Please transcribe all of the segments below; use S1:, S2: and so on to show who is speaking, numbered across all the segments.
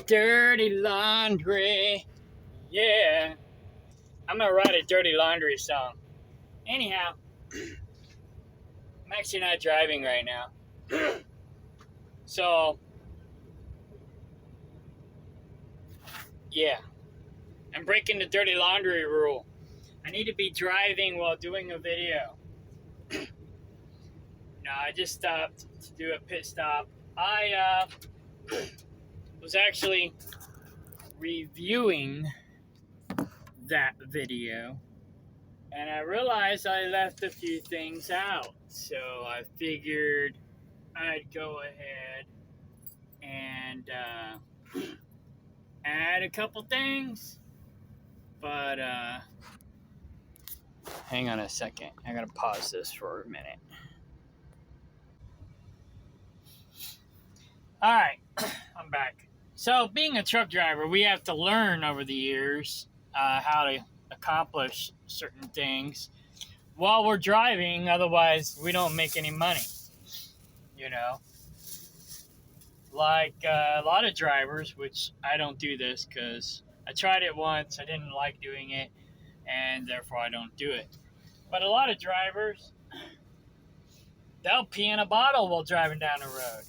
S1: Dirty laundry. Yeah. I'm gonna write a dirty laundry song. Anyhow, I'm actually not driving right now. So, yeah. I'm breaking the dirty laundry rule. I need to be driving while doing a video. No, I just stopped to do a pit stop. I was actually reviewing that video, and I realized I left a few things out. So I figured I'd go ahead and add a couple things. But hang on a second. I gotta pause this for a minute. All right, I'm back. So, being a truck driver, we have to learn over the years how to accomplish certain things while we're driving. Otherwise, we don't make any money. You know, like a lot of drivers, which I don't do this because I tried it once. I didn't like doing it, and therefore I don't do it. But a lot of drivers, they'll pee in a bottle while driving down the road.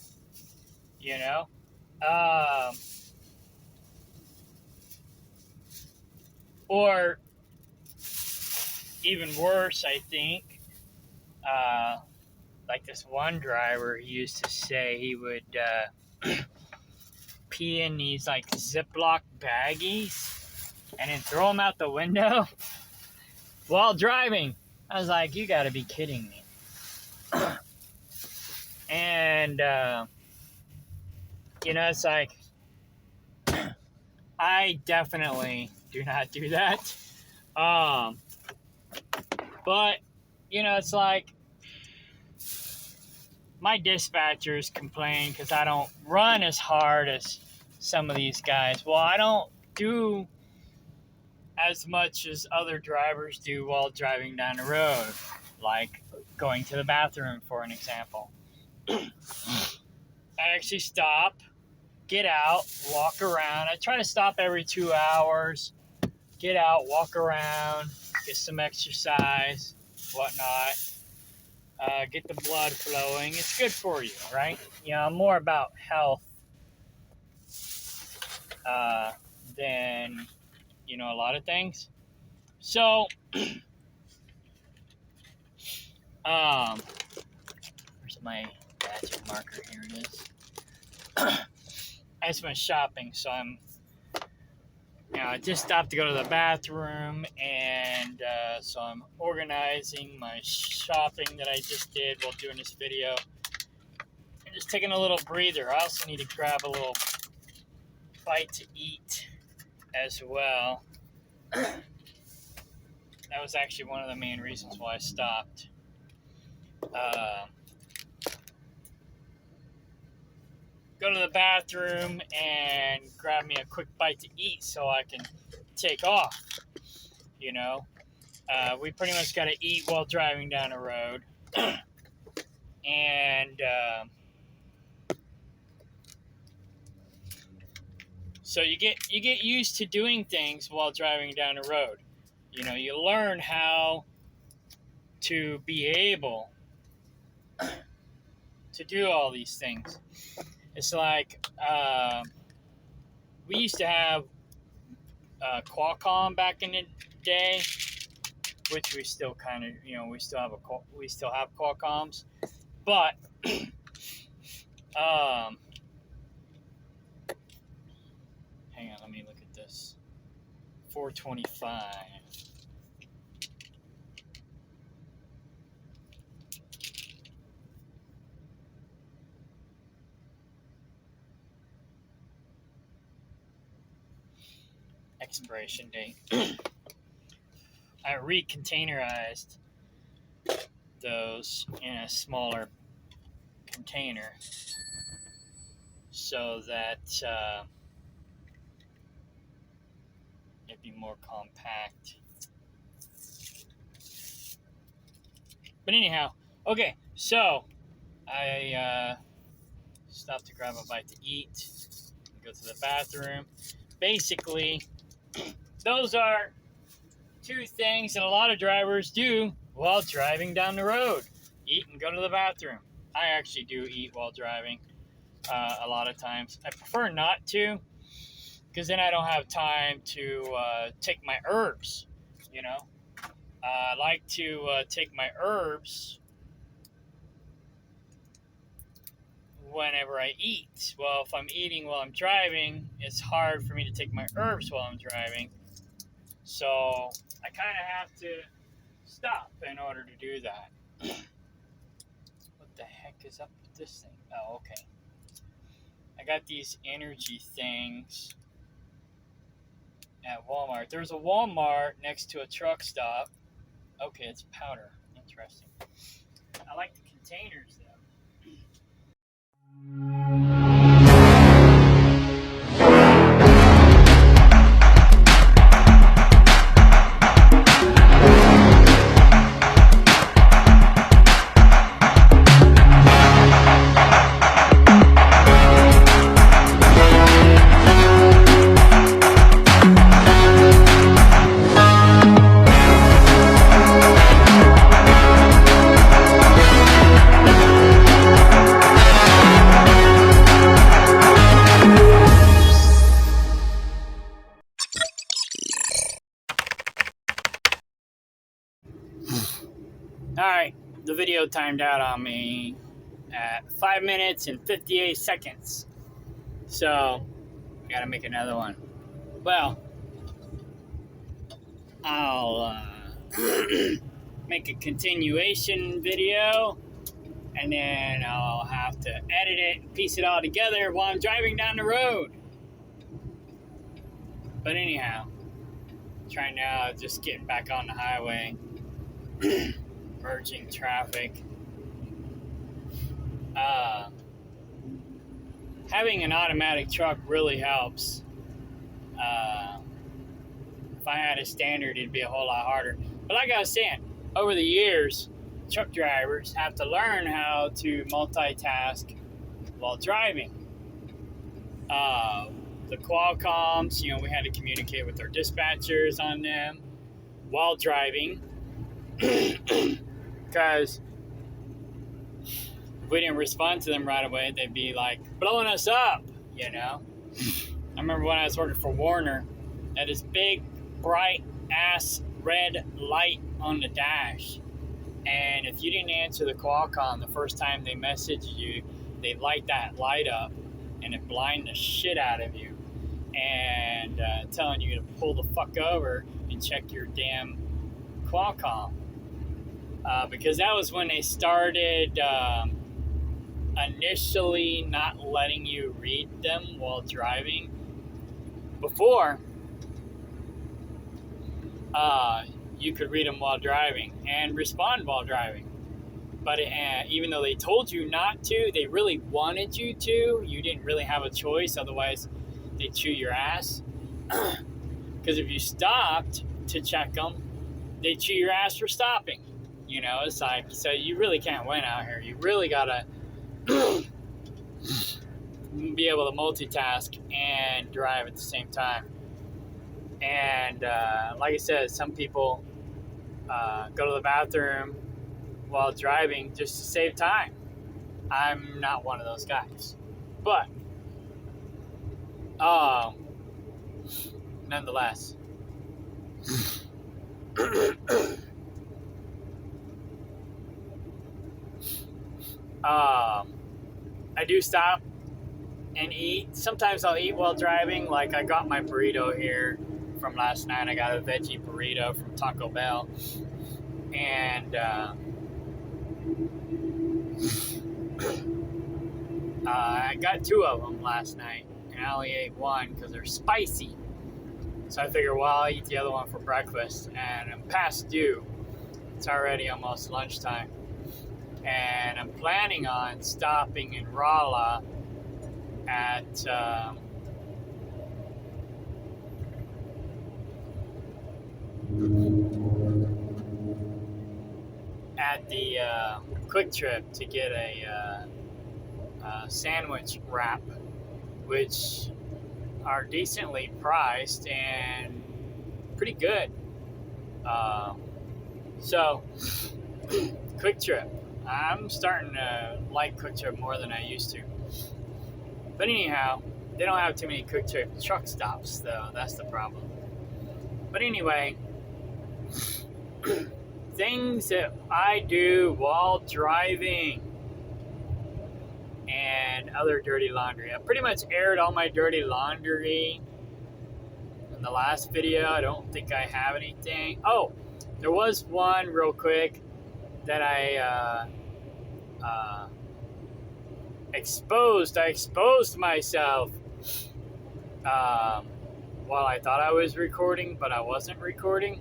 S1: You know, or even worse, I think. Like this one driver, he used to say he would pee in these like Ziploc baggies and then throw them out the window while driving. I was like, you got to be kidding me. And it's like, I definitely do not do that. But it's like my dispatchers complain because I don't run as hard as some of these guys. Well, I don't do as much as other drivers do while driving down the road, like going to the bathroom, for an example. I actually stop, get out, walk around. I try to stop every 2 hours, get out, walk around, get some exercise, whatnot. Get the blood flowing. It's good for you, right? I'm more about health than, a lot of things. So, where's my magic marker? Here it is. I just went shopping, so I just stopped to go to the bathroom, and so I'm organizing my shopping that I just did while doing this video, and just taking a little breather. I also need to grab a little bite to eat as well. That was actually one of the main reasons why I stopped. Go to the bathroom and grab me a quick bite to eat so I can take off. We pretty much got to eat while driving down the road. And so you get used to doing things while driving down the road. You learn how to be able to do all these things. It's like we used to have Qualcomm back in the day, which we still kind of, we still have Qualcomms, but hang on, let me look at this. 425. Expiration date. I recontainerized those in a smaller container so that it'd be more compact. But anyhow, okay, so I stop to grab a bite to eat, go to the bathroom. Basically, those are two things that a lot of drivers do while driving down the road: eat and go to the bathroom. I actually do eat while driving a lot of times. I prefer not to, because then I don't have time to take my herbs. You know, I like to take my herbs whenever I eat. Well, if I'm eating while I'm driving, it's hard for me to take my herbs while I'm driving. So I kind of have to stop in order to do that. What the heck is up with this thing? Oh, okay. I got these energy things at Walmart. There's a Walmart next to a truck stop. Okay, it's powder. Interesting. I like the containers though. Alright, the video timed out on me at 5 minutes and 58 seconds. So, gotta make another one. Well, I'll make a continuation video, and then I'll have to edit it and piece it all together while I'm driving down the road. But anyhow, trying now, just getting back on the highway, merging traffic. Having an automatic truck really helps. If I had a standard, it'd be a whole lot harder. But like I was saying, over the years, truck drivers have to learn how to multitask while driving. The Qualcomms, we had to communicate with our dispatchers on them while driving, because if we didn't respond to them right away, they'd be like blowing us up. I remember when I was working for Warner, had this big, bright ass red light on the dash, and if you didn't answer the Qualcomm the first time they messaged you, they'd light that light up and it blind the shit out of you, and telling you to pull the fuck over and check your damn Qualcomm, because that was when they started initially not letting you read them while driving. Before, you could read them while driving and respond while driving. But even though they told you not to, they really wanted you to. You didn't really have a choice, otherwise they'd chew your ass. Because if you stopped to check them, they'd chew your ass for stopping. It's like, so you really can't win out here. You really gotta be able to multitask and drive at the same time. And like I said, some people go to the bathroom while driving just to save time. I'm not one of those guys. But nonetheless, I do stop and eat. Sometimes I'll eat while driving. Like, I got my burrito here from last night. I got a veggie burrito from Taco Bell, and I got 2 of them last night, and I only ate 1 because they're spicy. So I figure, well, I'll eat the other one for breakfast, and I'm past due. It's already almost lunchtime, and I'm planning on stopping in Rolla at at the Quick Trip to get a sandwich wrap, which are decently priced and pretty good. So, Quick Trip. I'm starting to like Quick Trip more than I used to. But anyhow, they don't have too many Quick Trip truck stops, though. That's the problem. But anyway, things that I do while driving and other dirty laundry. I pretty much aired all my dirty laundry in the last video. I don't think I have anything. Oh, there was one real quick that I exposed. I exposed myself while I thought I was recording, but I wasn't recording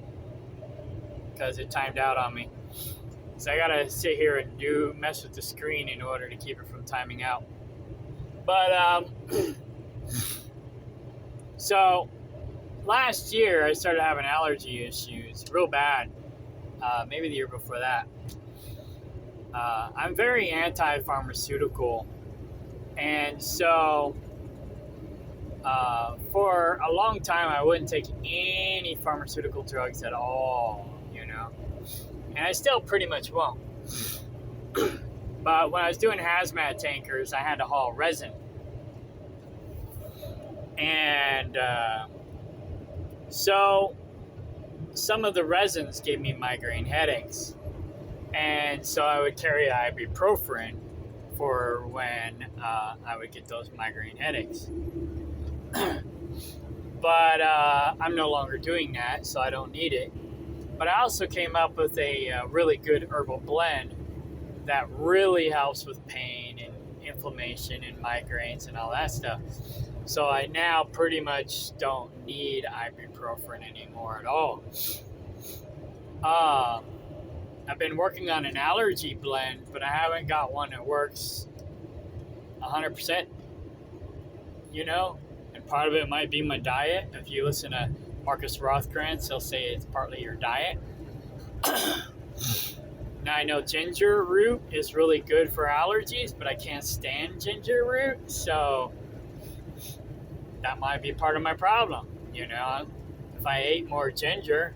S1: because it timed out on me. So I gotta sit here and mess with the screen in order to keep it from timing out. But so last year I started having allergy issues, real bad. Maybe the year before that. I'm very anti-pharmaceutical, and so for a long time I wouldn't take any pharmaceutical drugs at all, you know. And I still pretty much won't. But when I was doing hazmat tankers, I had to haul resin. And so some of the resins gave me migraine headaches. And so I would carry ibuprofen for when I would get those migraine headaches. But I'm no longer doing that, so I don't need it. But I also came up with a really good herbal blend that really helps with pain and inflammation and migraines and all that stuff. So I now pretty much don't need ibuprofen anymore at all. I've been working on an allergy blend, but I haven't got one that works 100%, you know? And part of it might be my diet. If you listen to Marcus Rothkranz, he'll say it's partly your diet. Now I know ginger root is really good for allergies, but I can't stand ginger root, so that might be part of my problem, you know? If I ate more ginger,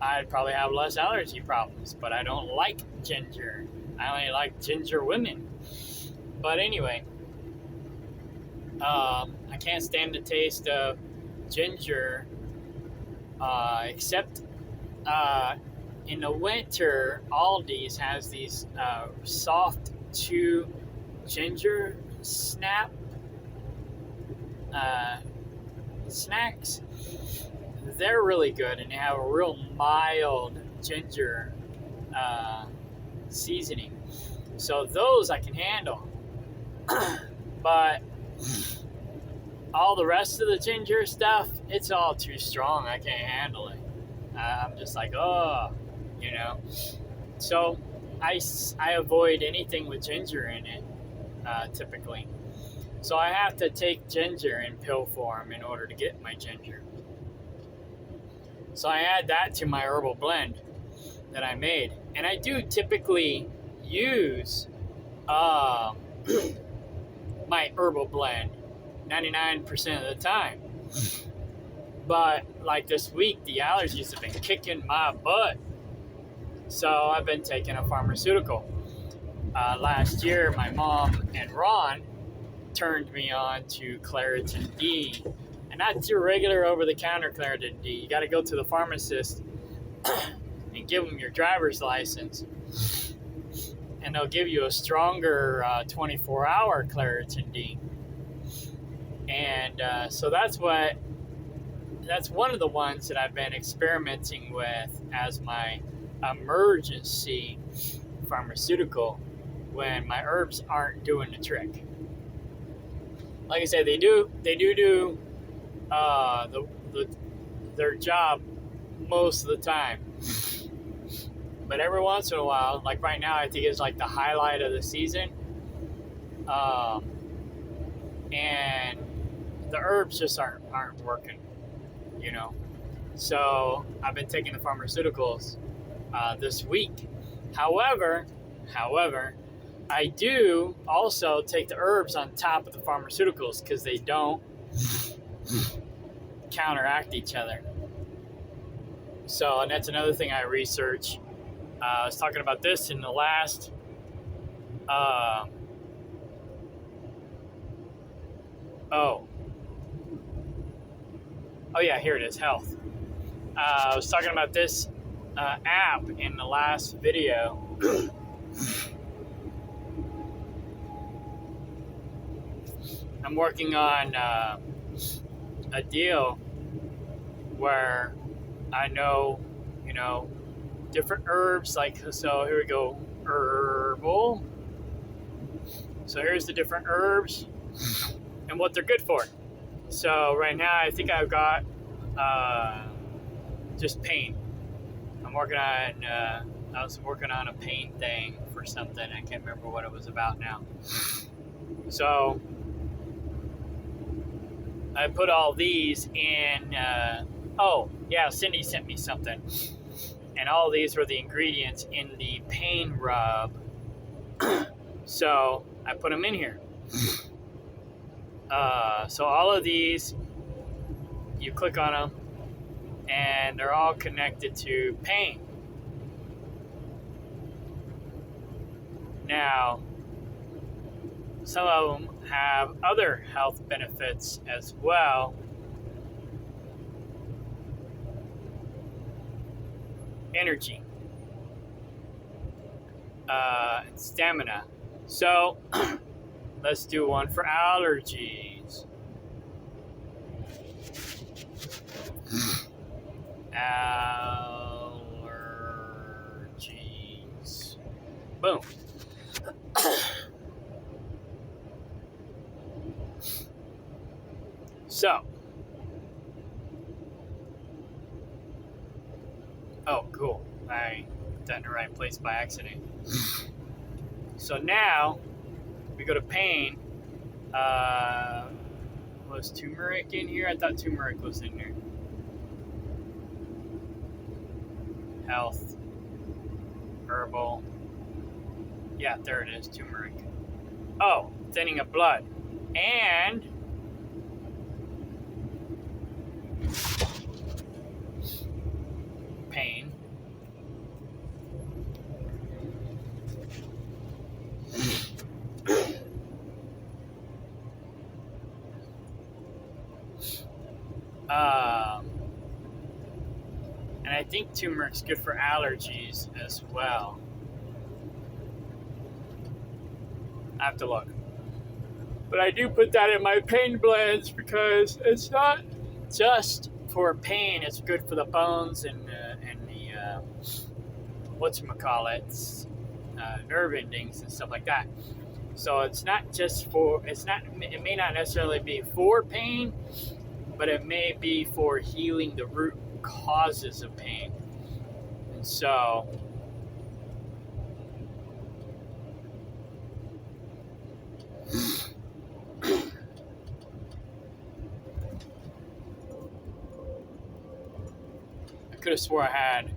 S1: I'd probably have less allergy problems, but I don't like ginger. I only like ginger women. But anyway, I can't stand the taste of ginger, except in the winter, Aldi's has these soft chew ginger snacks. They're really good, and they have a real mild ginger seasoning. So those I can handle. But all the rest of the ginger stuff, it's all too strong. I can't handle it. I'm just like, oh, you know. So I avoid anything with ginger in it, typically. So I have to take ginger in pill form in order to get my ginger. So I add that to my herbal blend that I made. And I do typically use my herbal blend 99% of the time. But like this week, the allergies have been kicking my butt. So I've been taking a pharmaceutical. Last year, my mom and Ron turned me on to Claritin D. And not your regular over-the-counter Claritin D. You got to go to the pharmacist and give them your driver's license. And they'll give you a stronger 24-hour Claritin D. And so that's one of the ones that I've been experimenting with as my emergency pharmaceutical when my herbs aren't doing the trick. Like I said, they do their job most of the time. But every once in a while, like right now, I think it's like the highlight of the season. And the herbs just aren't working, you know. So I've been taking the pharmaceuticals this week, However, I do also take the herbs on top of the pharmaceuticals because they don't counteract each other. So, and that's another thing I research. I was talking about this in the last oh yeah, here it is, health. I was talking about this app in the last video. I'm working on a deal where I know, different herbs. Like, so here we go, herbal. So here's the different herbs and what they're good for. So right now, I think I've got just pain. I was working on a pain thing for something. I can't remember what it was about now. So I put all these in. Cindy sent me something, and all these were the ingredients in the pain rub. So I put them in here. So all of these, you click on them, and they're all connected to pain. Now, some of them have other health benefits as well. Energy, stamina. So let's do one for allergies. Allergies. Boom. So, oh, cool. I put that in the right place by accident. So now we go to pain. Was turmeric in here? I thought turmeric was in there. Health, herbal. Yeah, there it is, turmeric. Oh, thinning of blood. And pain. And I think turmeric's good for allergies as well. I have to look. But I do put that in my pain blends because it's not just for pain. It's good for the bones and the whatchamacallit, nerve endings and stuff like that. So it's not just for, it may not necessarily be for pain, but it may be for healing the root causes of pain. And so I could have swore I had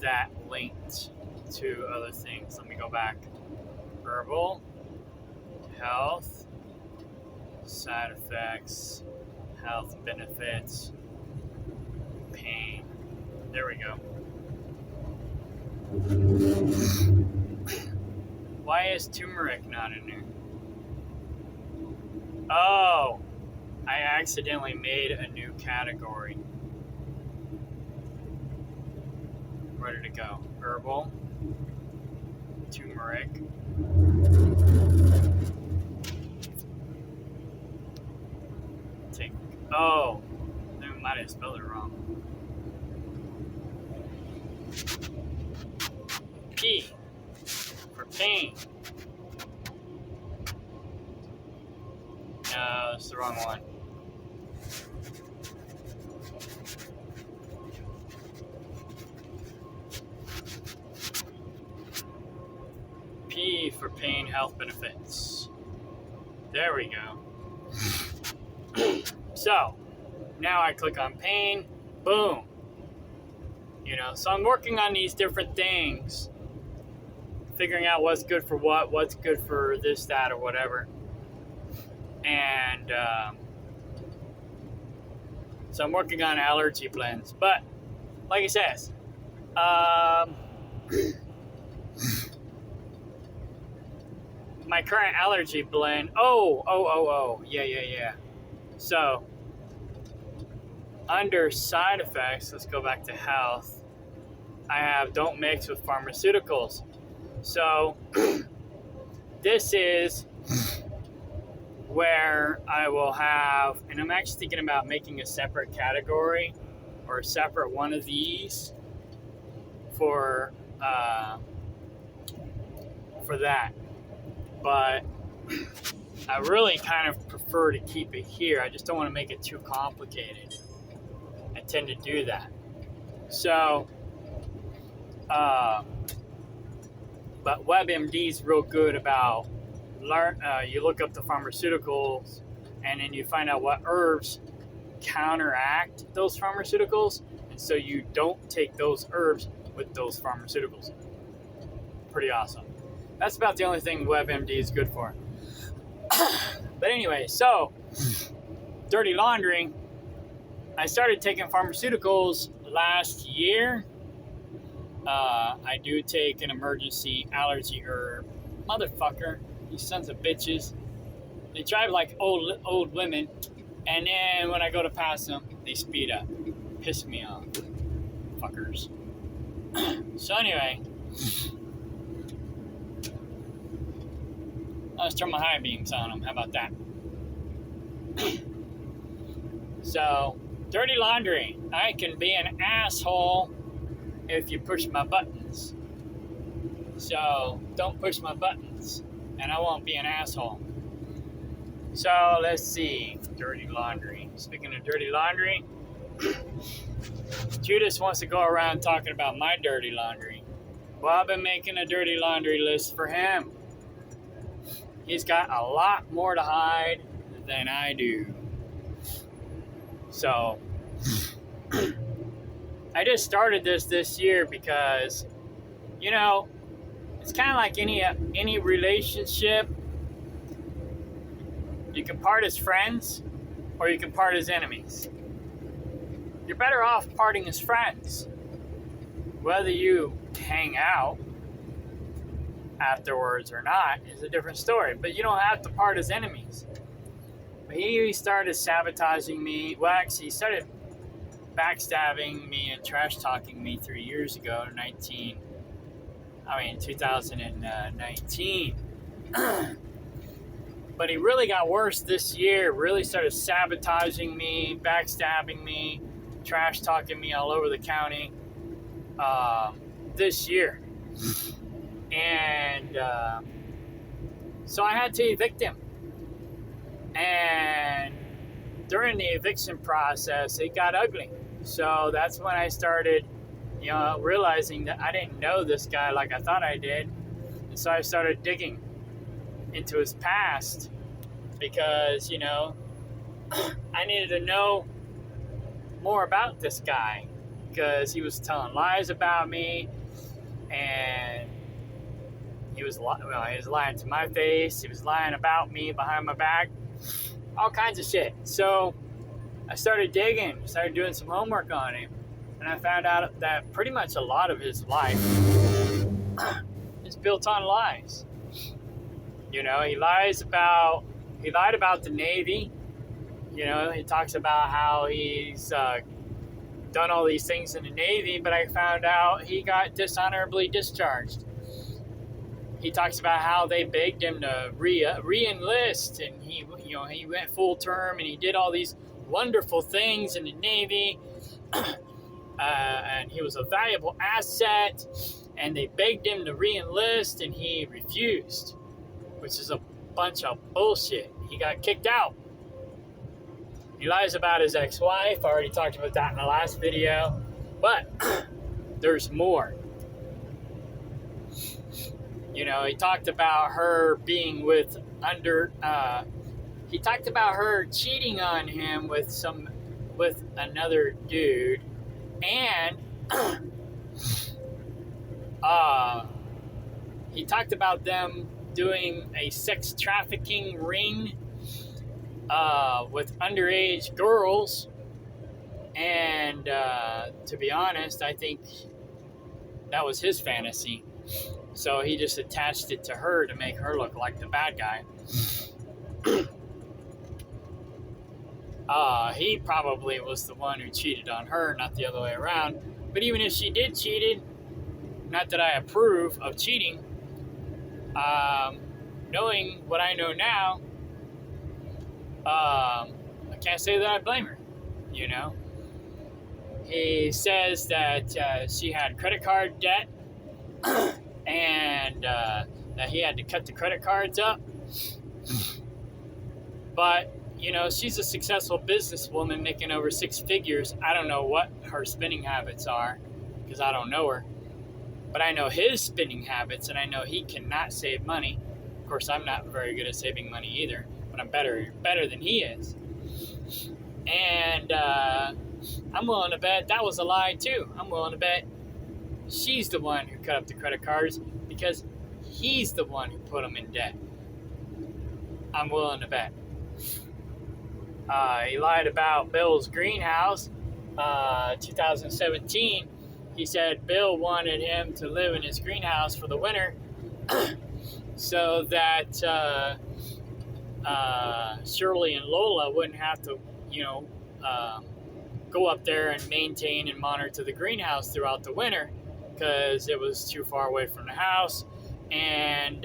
S1: that linked to other things. Let me go back. Herbal, health, side effects, health benefits, pain. There we go. Why is turmeric not in there? Oh, I accidentally made a new category. Where did it go? Herbal, turmeric. Oh, I might have spelled it wrong. P for pain. No, it's the wrong one. P for pain health benefits. There we go. So, now I click on pain. Boom. You know, so I'm working on these different things, figuring out what's good for what's good for this, that, or whatever. And so I'm working on allergy blends. But like I says, my current allergy blend. Yeah. So under side effects, let's go back to health. I have don't mix with pharmaceuticals. So this is where I will have, and I'm actually thinking about making a separate category or a separate one of these for that. But I really kind of prefer to keep it here. I just don't want to make it too complicated. I tend to do that. So, but WebMD is real good about you look up the pharmaceuticals and then you find out what herbs counteract those pharmaceuticals, and so you don't take those herbs with those pharmaceuticals. Pretty awesome. That's about the only thing WebMD is good for. But anyway, so dirty laundry. I started taking pharmaceuticals last year. I do take an emergency allergy herb. Motherfucker, these sons of bitches. They drive like old women, and then when I go to pass them, they speed up. Piss me off. Fuckers. So anyway, let's turn my high beams on them. How about that? So, dirty laundry. I can be an asshole if you push my buttons. So, don't push my buttons, and I won't be an asshole. So, let's see. Dirty laundry. Speaking of dirty laundry, Judas wants to go around talking about my dirty laundry. Well, I've been making a dirty laundry list for him. He's got a lot more to hide than I do. So, I just started this year because, you know, it's kind of like any relationship. You can part as friends or you can part as enemies. You're better off parting as friends. Whether you hang out afterwards or not is a different story, but you don't have to part as enemies. But he started sabotaging me. Well, actually, he started backstabbing me and trash talking me 3 years ago, 2019. But he really got worse this year, really started sabotaging me, backstabbing me, trash talking me all over the county this year. And so I had to evict him. And during the eviction process, it got ugly. So that's when I started, realizing that I didn't know this guy like I thought I did. And so I started digging into his past because, I needed to know more about this guy because he was telling lies about me, and he was lying to my face. He was lying about me behind my back, all kinds of shit. So I started digging, started doing some homework on him, and I found out that pretty much a lot of his life is built on lies. He lied about the Navy. He talks about how he's done all these things in the Navy, but I found out he got dishonorably discharged. He talks about how they begged him to re-enlist, and he went full term, and he did all these wonderful things in the Navy, and he was a valuable asset, and they begged him to re-enlist, and he refused, which is a bunch of bullshit. He got kicked out. He lies about his ex-wife. I already talked about that in the last video, but there's more. He talked about her being he talked about her cheating on him with another dude, and He talked about them doing a sex trafficking ring with underage girls. And to be honest, I think that was his fantasy. So he just attached it to her to make her look like the bad guy. He probably was the one who cheated on her, not the other way around. But even if she did cheat, not that I approve of cheating, knowing what I know now, I can't say that I blame her, you know. He says that she had credit card debt and that he had to cut the credit cards up. But, you know, she's a successful businesswoman making over 6 figures. I don't know what her spending habits are because I don't know her. But I know his spending habits, and I know he cannot save money. Of course, I'm not very good at saving money either, but I'm better than he is. And I'm willing to bet that was a lie too. I'm willing to bet she's the one who cut up the credit cards because he's the one who put them in debt. I'm willing to bet. He lied about Bill's greenhouse. 2017, he said Bill wanted him to live in his greenhouse for the winter so that Shirley and Lola wouldn't have to, you know, go up there and maintain and monitor the greenhouse throughout the winter because it was too far away from the house, and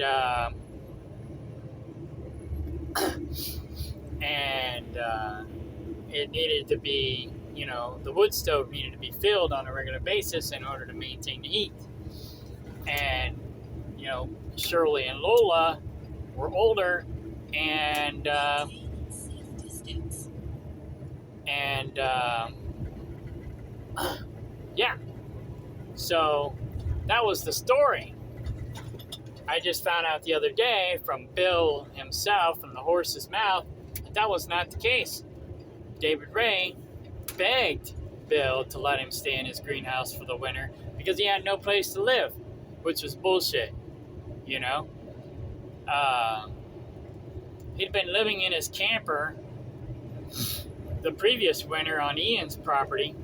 S1: it needed to be, you know, the wood stove needed to be filled on a regular basis in order to maintain the heat. And, you know, Shirley and Lola were older, and yeah, so that was the story. I just found out the other day from Bill himself, from the horse's mouth, that was not the case. David Ray begged Bill to let him stay in his greenhouse for the winter because he had no place to live, which was bullshit, you know? He'd been living in his camper the previous winter on Ian's property.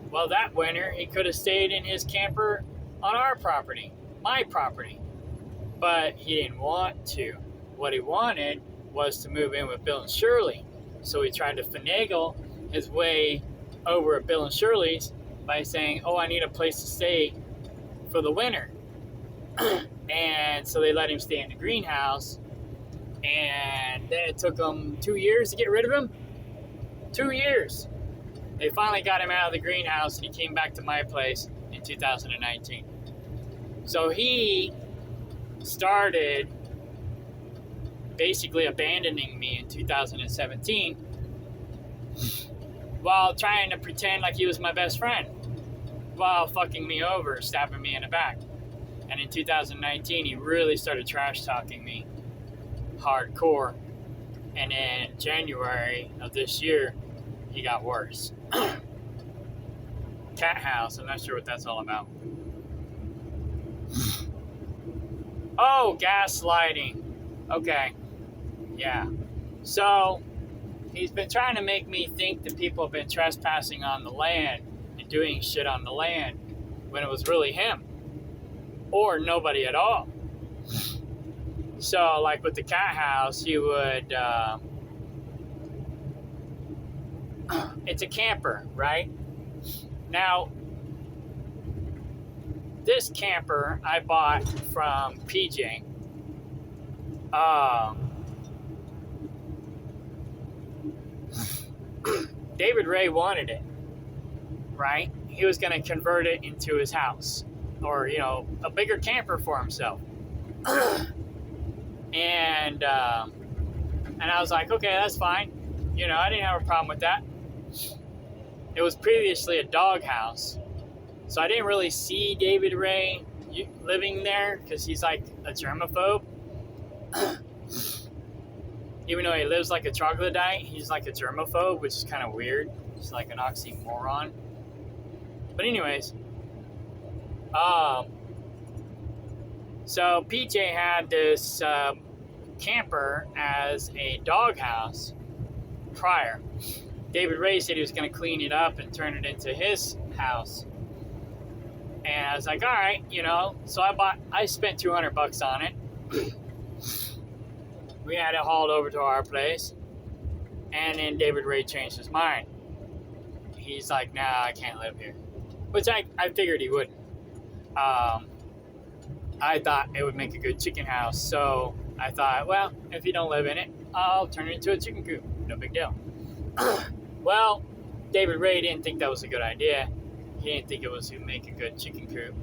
S1: Well, that winter, he could have stayed in his camper on our property, my property. But he didn't want to. What he wanted was to move in with Bill and Shirley. So he tried to finagle his way over at Bill and Shirley's by saying, oh, I need a place to stay for the winter. And so they let him stay in the greenhouse. And then it took them 2 years to get rid of him. 2 years. They finally got him out of the greenhouse, and he came back to my place in 2019. So he started basically abandoning me in 2017 while trying to pretend like he was my best friend while fucking me over, stabbing me in the back. And in 2019, he really started trash talking me hardcore. And in January of this year, he got worse. Cat house, I'm not sure what that's all about. Oh, gaslighting. Okay. Yeah. So, he's been trying to make me think that people have been trespassing on the land and doing shit on the land when it was really him. Or nobody at all. So, like with the cat house, he would... it's a camper, right? Now, this camper I bought from PJ. David Ray wanted it, right? He was going to convert it into his house, or, you know, a bigger camper for himself. And I was like, okay, that's fine. You know, I didn't have a problem with that. It was previously a dog house, so I didn't really see David Ray living there because he's like a germaphobe. Even though he lives like a troglodyte, he's like a germaphobe, which is kind of weird. It's like an oxymoron. But anyways, So PJ had this camper as a doghouse prior. David Ray said he was going to clean it up and turn it into his house. And I was like, all right, So I spent $200 on it. We had it hauled over to our place. And then David Ray changed his mind. He's like, nah, I can't live here. Which I figured he wouldn't. I thought it would make a good chicken house. So I thought, well, if you don't live in it, I'll turn it into a chicken coop. No big deal. Well, David Ray didn't think that was a good idea. He didn't think it was to make a good chicken coop.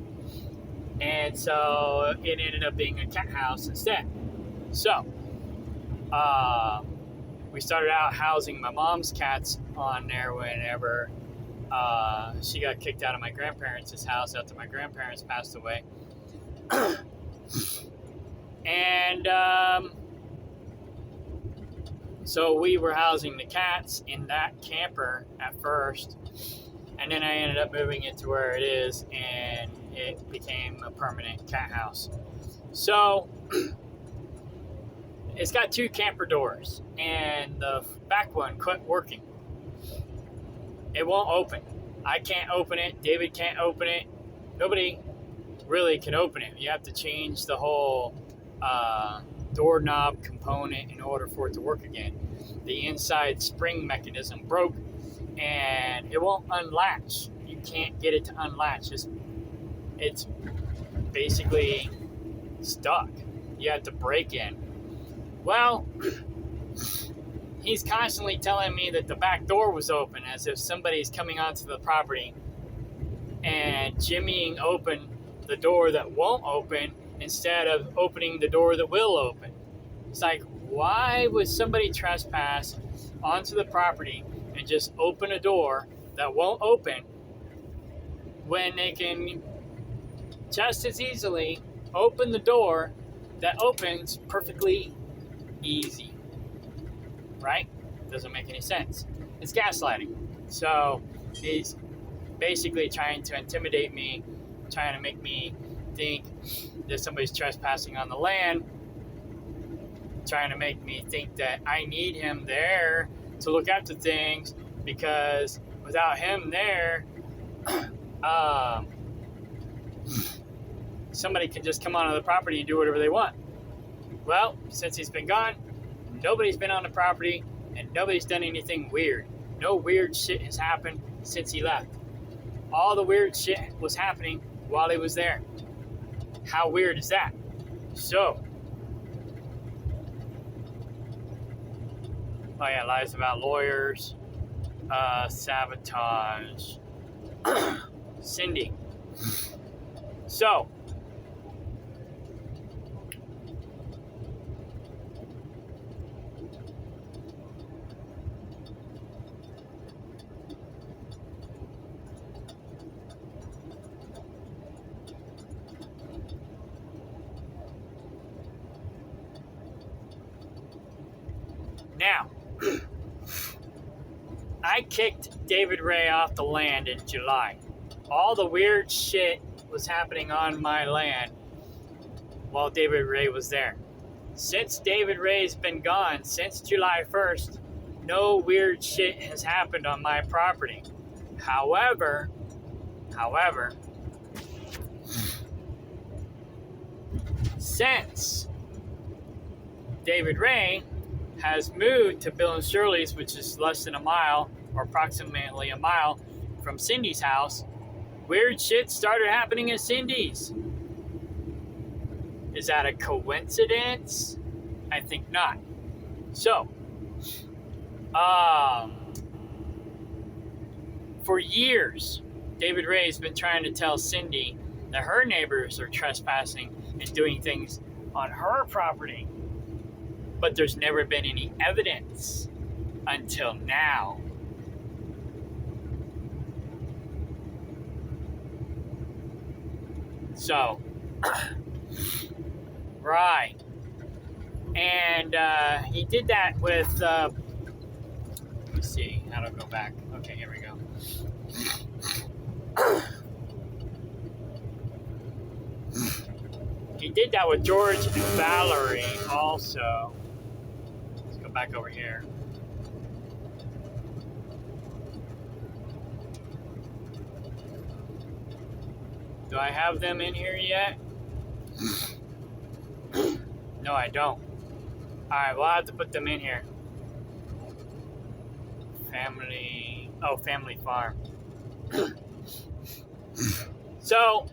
S1: And so it ended up being a cat house instead. So, we started out housing my mom's cats on there whenever she got kicked out of my grandparents' house after my grandparents passed away. And so we were housing the cats in that camper at first. And then I ended up moving it to where it is, and it became a permanent cat house. So it's got 2 camper doors, and the back one quit working. It won't open. I can't open it. David can't open it. Nobody really can open it. You have to change the whole doorknob component in order for it to work again. The inside spring mechanism broke, and it won't unlatch. You can't get it to unlatch. It's basically stuck. You have to break in. Well, he's constantly telling me that the back door was open, as if somebody's coming onto the property and jimmying open the door that won't open instead of opening the door that will open. It's like, why would somebody trespass onto the property and just open a door that won't open when they can just as easily open the door that opens perfectly easy? Right? Doesn't make any sense. It's gaslighting. So he's basically trying to intimidate me, trying to make me think that somebody's trespassing on the land, trying to make me think that I need him there to look after things, because without him there, somebody can just come onto the property and do whatever they want. Well, since he's been gone, nobody's been on the property and nobody's done anything weird. No weird shit has happened since he left. All the weird shit was happening while he was there. How weird is that? So, oh yeah, lies about lawyers, sabotage, Cindy. So, now, I kicked David Ray off the land in July. All the weird shit was happening on my land while David Ray was there. Since David Ray's been gone, since July 1st, no weird shit has happened on my property. However, since David Ray has moved to Bill and Shirley's, which is less than a mile, or approximately a mile from Cindy's house, weird shit started happening at Cindy's. Is that a coincidence? I think not. So, for years, David Ray's been trying to tell Cindy that her neighbors are trespassing and doing things on her property. But there's never been any evidence until now. So, right. And he did that with, let me see how to go back. Okay, here we go. he did that with George and Valerie also. Let's go back over here. Do I have them in here yet? No, I don't. Alright, well, I'll have to put them in here. Family farm. So,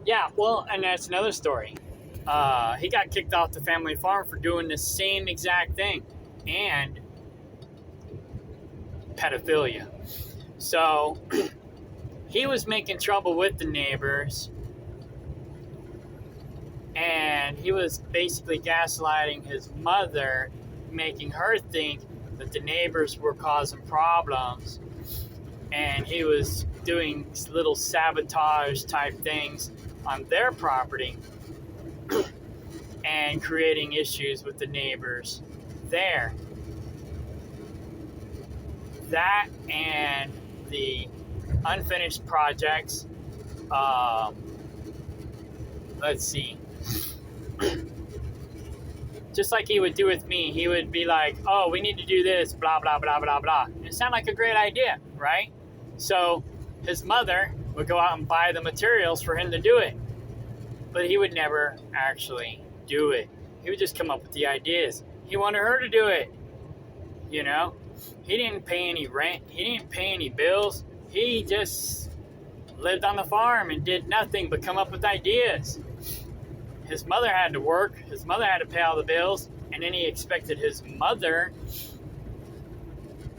S1: yeah, well, and that's another story. He got kicked off the family farm for doing the same exact thing. And pedophilia. So, he was making trouble with the neighbors. And he was basically gaslighting his mother, making her think that the neighbors were causing problems. And he was doing little sabotage type things on their property and creating issues with the neighbors there. That and the unfinished projects. Let's see. Just like he would do with me, he would be like, oh, we need to do this, blah, blah, blah, blah, blah. And it sounded like a great idea, right? So his mother would go out and buy the materials for him to do it. But he would never actually do it. He would just come up with the ideas. He wanted her to do it. You know? He didn't pay any rent. He didn't pay any bills. He just lived on the farm and did nothing but come up with ideas. His mother had to work. His mother had to pay all the bills. And then he expected his mother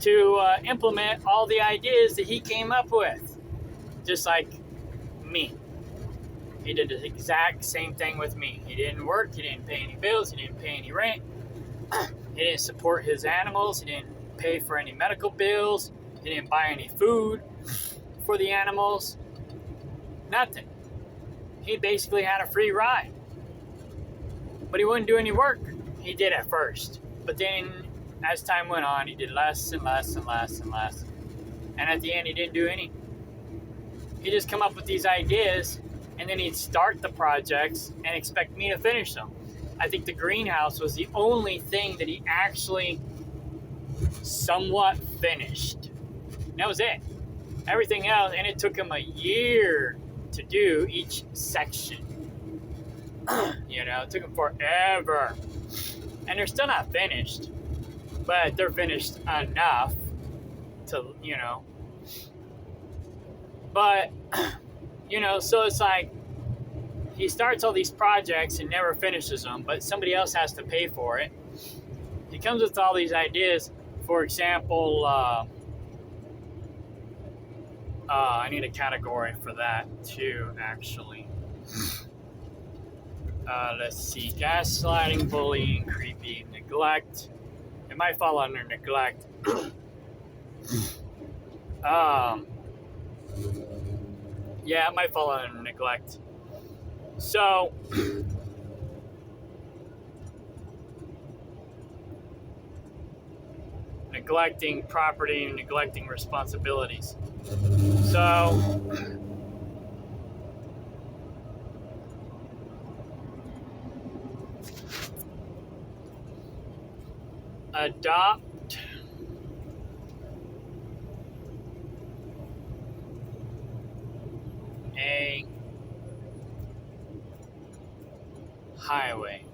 S1: to implement all the ideas that he came up with. Just like me. He did the exact same thing with me. He didn't work. He didn't pay any bills. He didn't pay any rent. He didn't support his animals. He didn't pay for any medical bills. He didn't buy any food for the animals. Nothing. He basically had a free ride. But he wouldn't do any work. He did at first. But then, as time went on, he did less and less and less and less. And at the end, he didn't do any. He'd just come up with these ideas, and then he'd start the projects and expect me to finish them. I think the greenhouse was the only thing that he actually somewhat finished. And that was it. Everything else, and it took him a year to do each section. You know, it took them forever. And they're still not finished. But they're finished enough to, you know. But, you know, so it's like he starts all these projects and never finishes them, but somebody else has to pay for it. He comes with all these ideas. For example, I need a category for that too, actually. Let's see, gaslighting, bullying, creepy, neglect. It might fall under neglect. Yeah, it might fall under neglect. So, neglecting property and neglecting responsibilities. So, adopt a highway.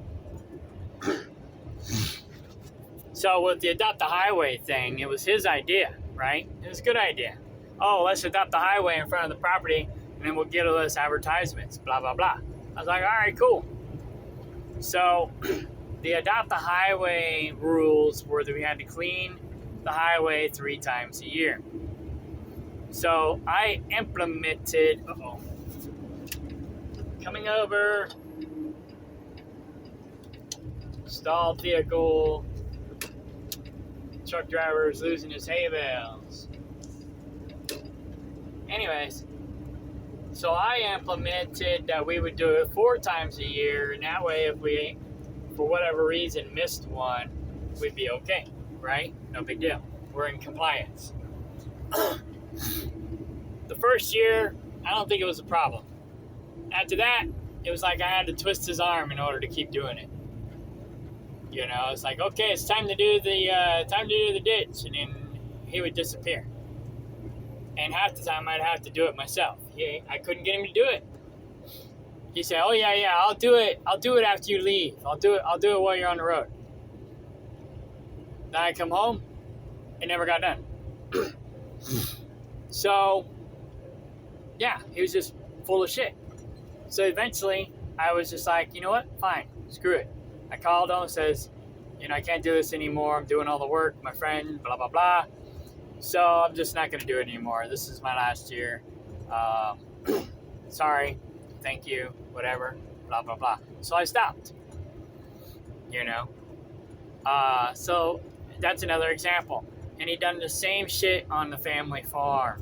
S1: So with the adopt a highway thing, it was his idea, right? It was a good idea. Oh, let's adopt the highway in front of the property, and then we'll get all those advertisements, blah, blah, blah. I was like, all right, cool. So the adopt the highway rules were that we had to clean the highway 3 times a year. So I implemented, coming over, stalled vehicle, truck driver is losing his hay bales. Anyways, so I implemented that we would do it 4 times a year, and that way if we, for whatever reason, missed one, we'd be okay, right? No big deal. We're in compliance. The first year, I don't think it was a problem. After that, it was like I had to twist his arm in order to keep doing it. You know, it's like, okay, it's time to do the ditch, and then he would disappear. And half the time, I'd have to do it myself. I couldn't get him to do it. He said, "Oh yeah, I'll do it. I'll do it after you leave. I'll do it while you're on the road." Then I come home, it never got done. So, yeah, he was just full of shit. So eventually, I was just like, you know what? Fine, screw it. I called him and says, I can't do this anymore. I'm doing all the work, my friend, blah, blah, blah. So I'm just not going to do it anymore. This is my last year. Sorry. Thank you. Whatever. Blah, blah, blah. So I stopped. So that's another example. And he done the same shit on the family farm.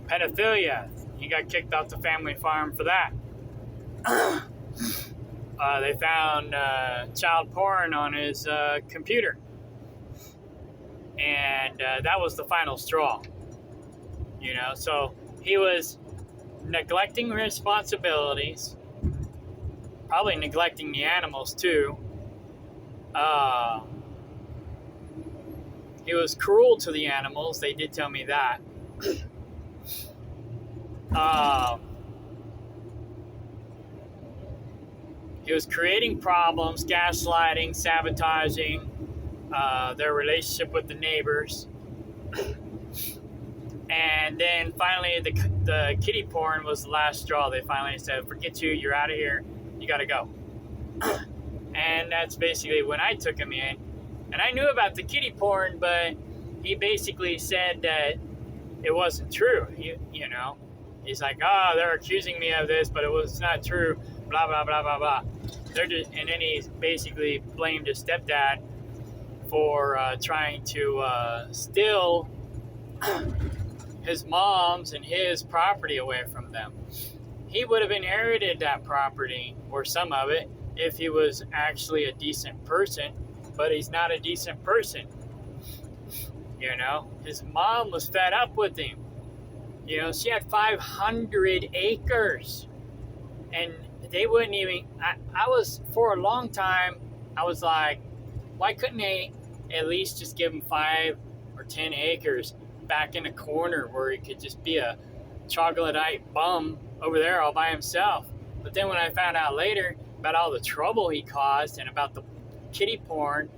S1: Pedophilia. He got kicked off the family farm for that. They found child porn on his computer. And that was the final straw. So he was neglecting responsibilities, probably neglecting the animals too. He was cruel to the animals. They did tell me that. He was creating problems, gaslighting, sabotaging their relationship with the neighbors. And then finally, the kitty porn was the last straw. They finally said, forget you, you're out of here, you gotta go. And that's basically when I took him in. And I knew about the kitty porn, but he basically said that it wasn't true. He's like, they're accusing me of this, but it was not true, blah, blah, blah, blah, blah. And then he basically blamed his stepdad for trying to steal his mom's and his property away from them. He would have inherited that property, or some of it, if he was actually a decent person, but he's not a decent person. His mom was fed up with him. She had 500 acres, and they wouldn't even, I was, for a long time, I was like, why couldn't they at least just give him 5 or 10 acres back in a corner where he could just be a troglodyte bum over there all by himself? But then when I found out later about all the trouble he caused and about the kitty porn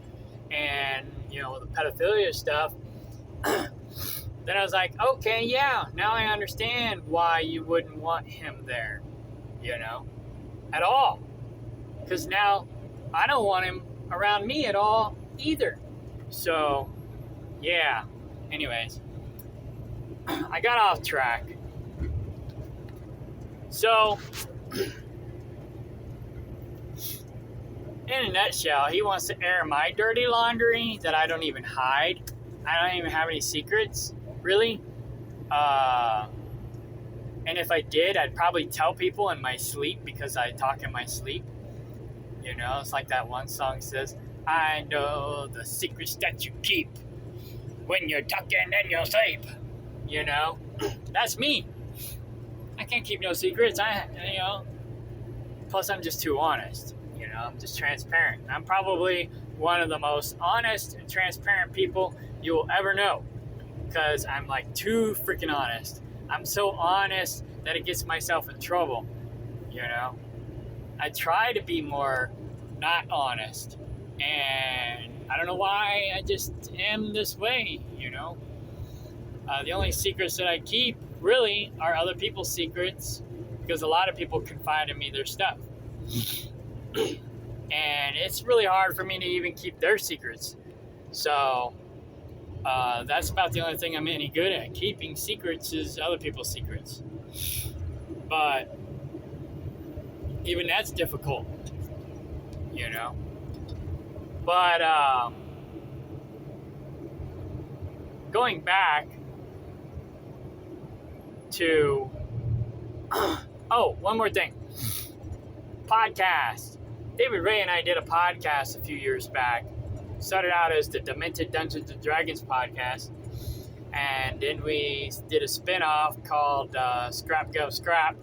S1: and, the pedophilia stuff, then I was like, okay, yeah, now I understand why you wouldn't want him there, at all. Because now I don't want him around me at all either. So, yeah. Anyways, I got off track. So, in a nutshell, he wants to air my dirty laundry that I don't even hide. I don't even have any secrets, really. And if I did, I'd probably tell people in my sleep because I talk in my sleep. It's like that one song says, I know the secrets that you keep when you're talking in your sleep. That's me. I can't keep no secrets. Plus I'm just too honest. I'm just transparent. I'm probably one of the most honest and transparent people you will ever know, because I'm like too freaking honest. I'm so honest that it gets myself in trouble. I try to be more not honest, and I don't know why, I just am this way. The only secrets that I keep really are other people's secrets, because a lot of people confide in me their stuff. And it's really hard for me to even keep their secrets. So that's about the only thing I'm any good at. Keeping secrets is other people's secrets. But even that's difficult, But going back to, oh, one more thing. Podcast. David Ray and I did a podcast a few years back. Started out as the Demented Dungeons and Dragons podcast. And then we did a spin-off called Scrap Go Scrap,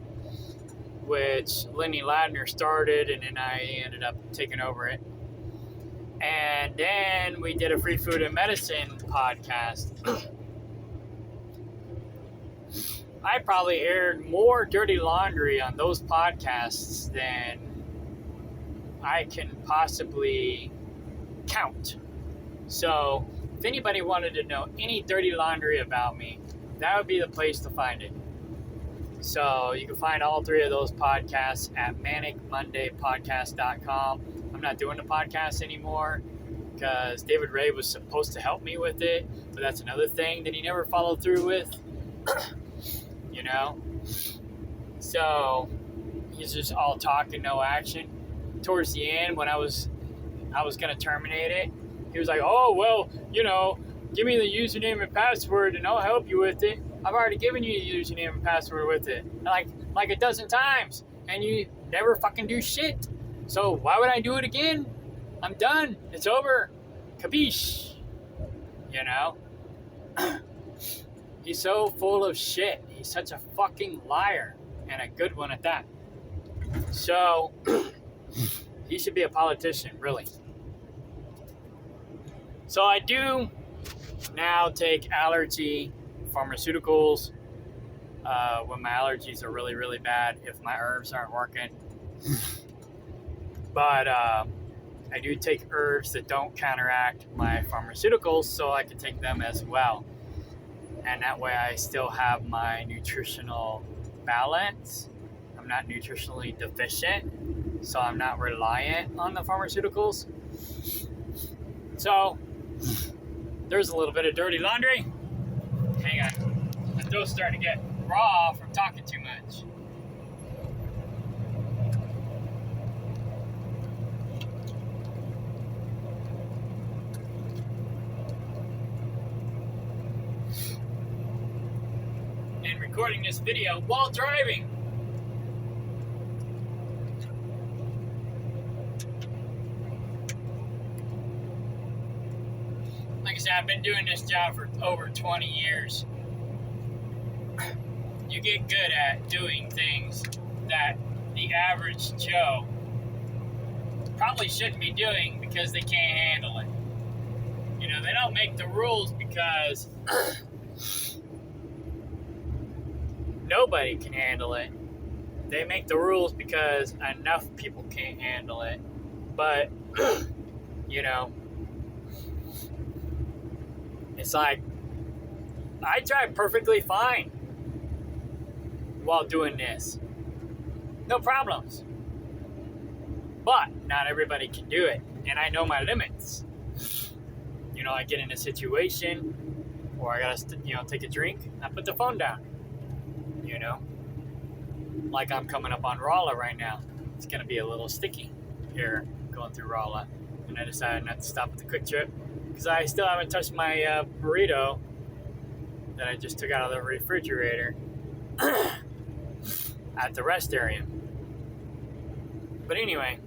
S1: which Lenny Ladner started, and then I ended up taking over it. And then we did a Free Food and Medicine podcast. I probably aired more dirty laundry on those podcasts than I can possibly count. So if anybody wanted to know any dirty laundry about me, that would be the place to find it. So you can find all three of those podcasts at manicmondaypodcast.com. I'm not doing the podcast anymore because David Ray was supposed to help me with it, but that's another thing that he never followed through with. You know? So he's just all talk and no action. Towards the end, when I was going to terminate it, he was like, oh, well, you know, give me the username and password and I'll help you with it. I've already given you the username and password with it. Like a dozen times. And you never fucking do shit. So why would I do it again? I'm done. It's over. Capiche? You know? He's so full of shit. He's such a fucking liar. And a good one at that. So, he should be a politician, really. So I do now take allergy pharmaceuticals when my allergies are really, really bad, if my herbs aren't working. But I do take herbs that don't counteract my pharmaceuticals, so I can take them as well. And that way I still have my nutritional balance. I'm not nutritionally deficient, so I'm not reliant on the pharmaceuticals. So there's a little bit of dirty laundry. Hang on. My throat's starting to get raw from talking too much. And recording this video while driving. Like I said, I've been doing this job for over 20 years. You get good at doing things that the average Joe probably shouldn't be doing because they can't handle it. You know, they don't make the rules because nobody can handle it. They make the rules because enough people can't handle it. But, you know, it's like, I drive perfectly fine while doing this. No problems. But not everybody can do it. And I know my limits. You know, I get in a situation or I gotta, take a drink. I put the phone down. You know? Like I'm coming up on Rolla right now. It's gonna be a little sticky here going through Rolla. And I decided not to stop at the Quick Trip because I still haven't touched my burrito that I just took out of the refrigerator at the rest area. But anyway,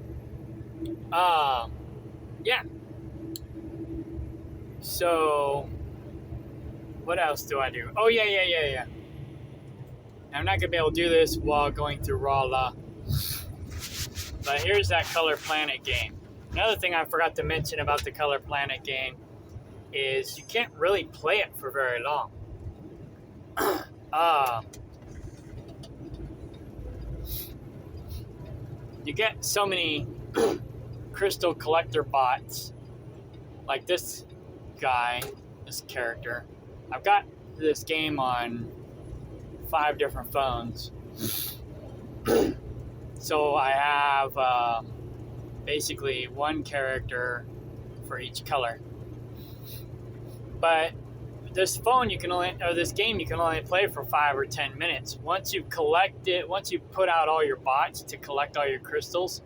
S1: yeah. So, what else do I do? Oh, yeah. I'm not going to be able to do this while going through Rolla. But here's that Color Planet game. Another thing I forgot to mention about the Color Planet game is you can't really play it for very long. You get so many crystal collector bots, like this guy, this character. I've got this game on 5 different phones. So I have basically one character for each color. But this phone this game you can only play for 5 or 10 minutes. Once you collect it, once you put out all your bots to collect all your crystals,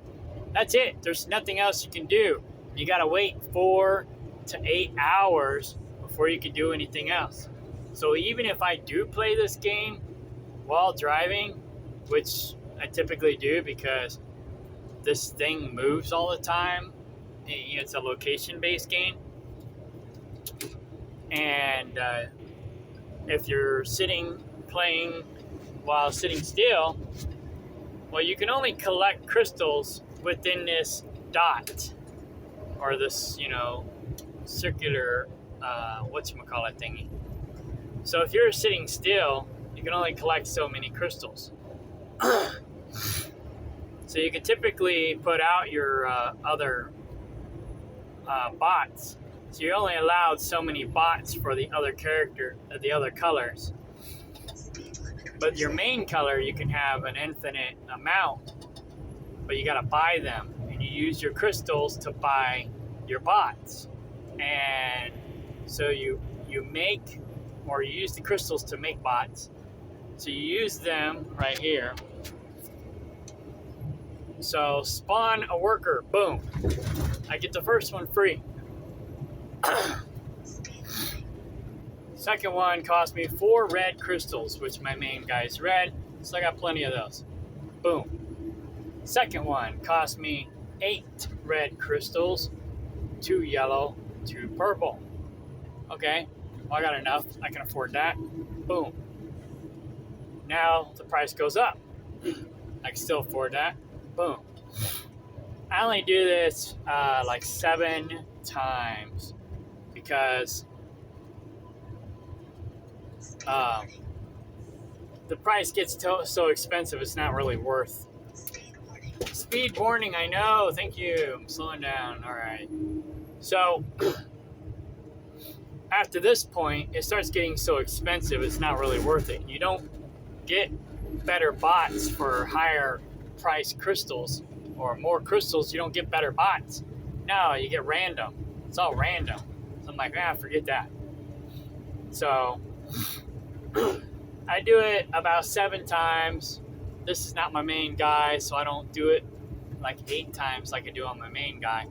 S1: that's it. There's nothing else you can do. You gotta wait 4 to 8 hours before you can do anything else. So even if I do play this game while driving, which I typically do because this thing moves all the time, it's a location-based game, and if you're playing while sitting still, well, you can only collect crystals within this dot, or this, circular, whatchamacallit thingy. So if you're sitting still, you can only collect so many crystals. So you can typically put out your other bots. So you're only allowed so many bots for the other the other colors. But your main color, you can have an infinite amount, but you gotta buy them. And you use your crystals to buy your bots. And so you make, or you use the crystals to make bots. So you use them right here. So spawn a worker, boom. I get the first one free. Second one cost me 4 red crystals, which my main guy's red, so I got plenty of those. Boom. Second one cost me 8 red crystals, 2 yellow, 2 purple. Okay, well, I got enough. I can afford that. Boom. Now the price goes up. I can still afford that. Boom. I only do this like 7 times because the price gets so expensive, it's not really worth. Speed warning, I know. Thank you. I'm slowing down. All right. So after this point, it starts getting so expensive, it's not really worth it. You don't get better bots for higher price crystals or more crystals. You don't get better bots. No, you get random. It's all random. So I'm like, forget that. So I do it about 7 times. This is not my main guy, so I don't do it like 8 times like I do on my main guy.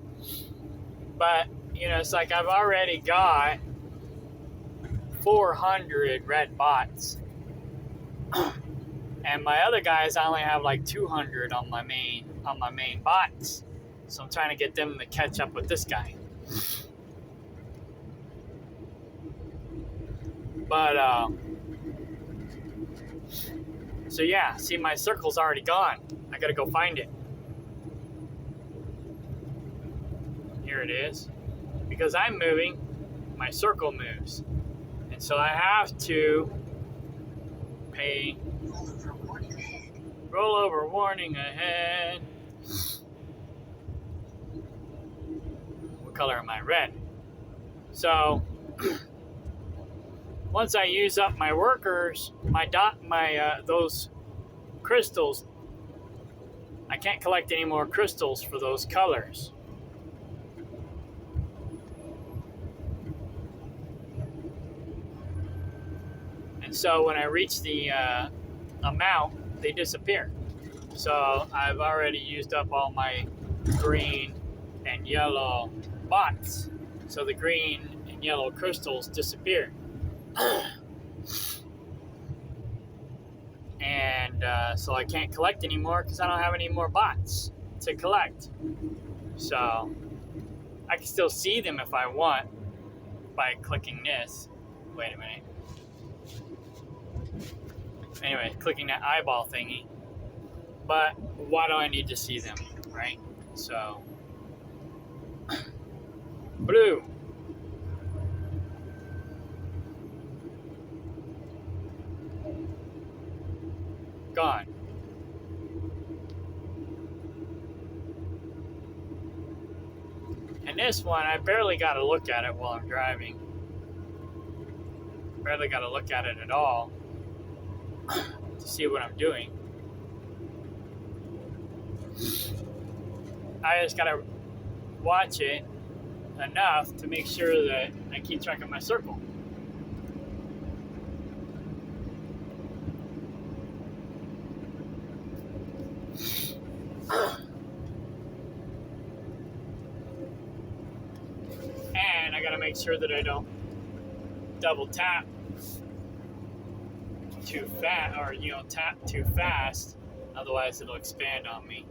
S1: But, it's like I've already got 400 red bots. And my other guys, I only have like 200 on my main bots. So I'm trying to get them to catch up with this guy. But so yeah, see, my circle's already gone. I gotta go find it. Here it is. Because I'm moving, my circle moves. And so I have to pay rollover warning ahead. What color am I? Red. So once I use up my workers, those crystals, I can't collect any more crystals for those colors. And so when I reach the amount, they disappear. So I've already used up all my green and yellow bots. So the green and yellow crystals disappear. And so I can't collect anymore because I don't have any more bots to collect. So I can still see them if I want by clicking this. Wait a minute. Anyway, clicking that eyeball thingy. But why do I need to see them, right? So blue. Gone. And this one, I barely got to look at it while I'm driving. Barely got to look at it at all to see what I'm doing. I just got to watch it enough to make sure that I keep track of my circle. And I gotta make sure that I don't double tap too fast, or tap too fast, otherwise it'll expand on me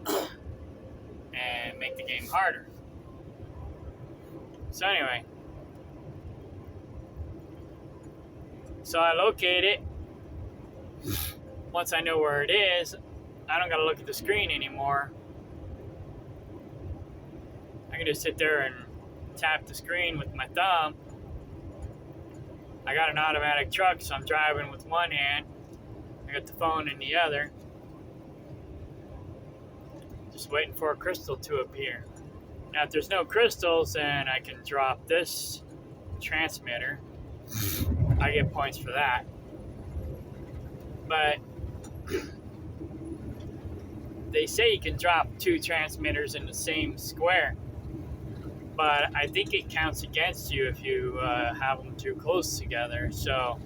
S1: and make the game harder. So anyway, so I locate it. Once I know where it is, I don't gotta look at the screen anymore. I can just sit there and tap the screen with my thumb. I got an automatic truck, so I'm driving with one hand. I got the phone in the other. Just waiting for a crystal to appear. Now, if there's no crystals, then I can drop this transmitter. I get points for that. But they say you can drop 2 transmitters in the same square. But I think it counts against you if you have them too close together. So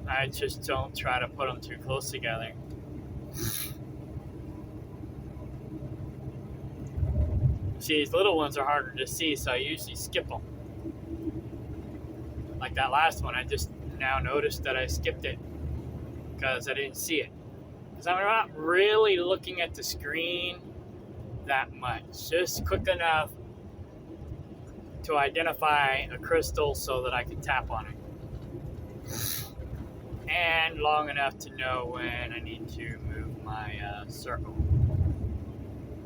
S1: I just don't try to put them too close together. See, these little ones are harder to see, so I usually skip them. Like that last one, I just now noticed that I skipped it because I didn't see it. Because I'm not really looking at the screen that much, just quick enough to identify a crystal so that I can tap on it, and long enough to know when I need to move my circle.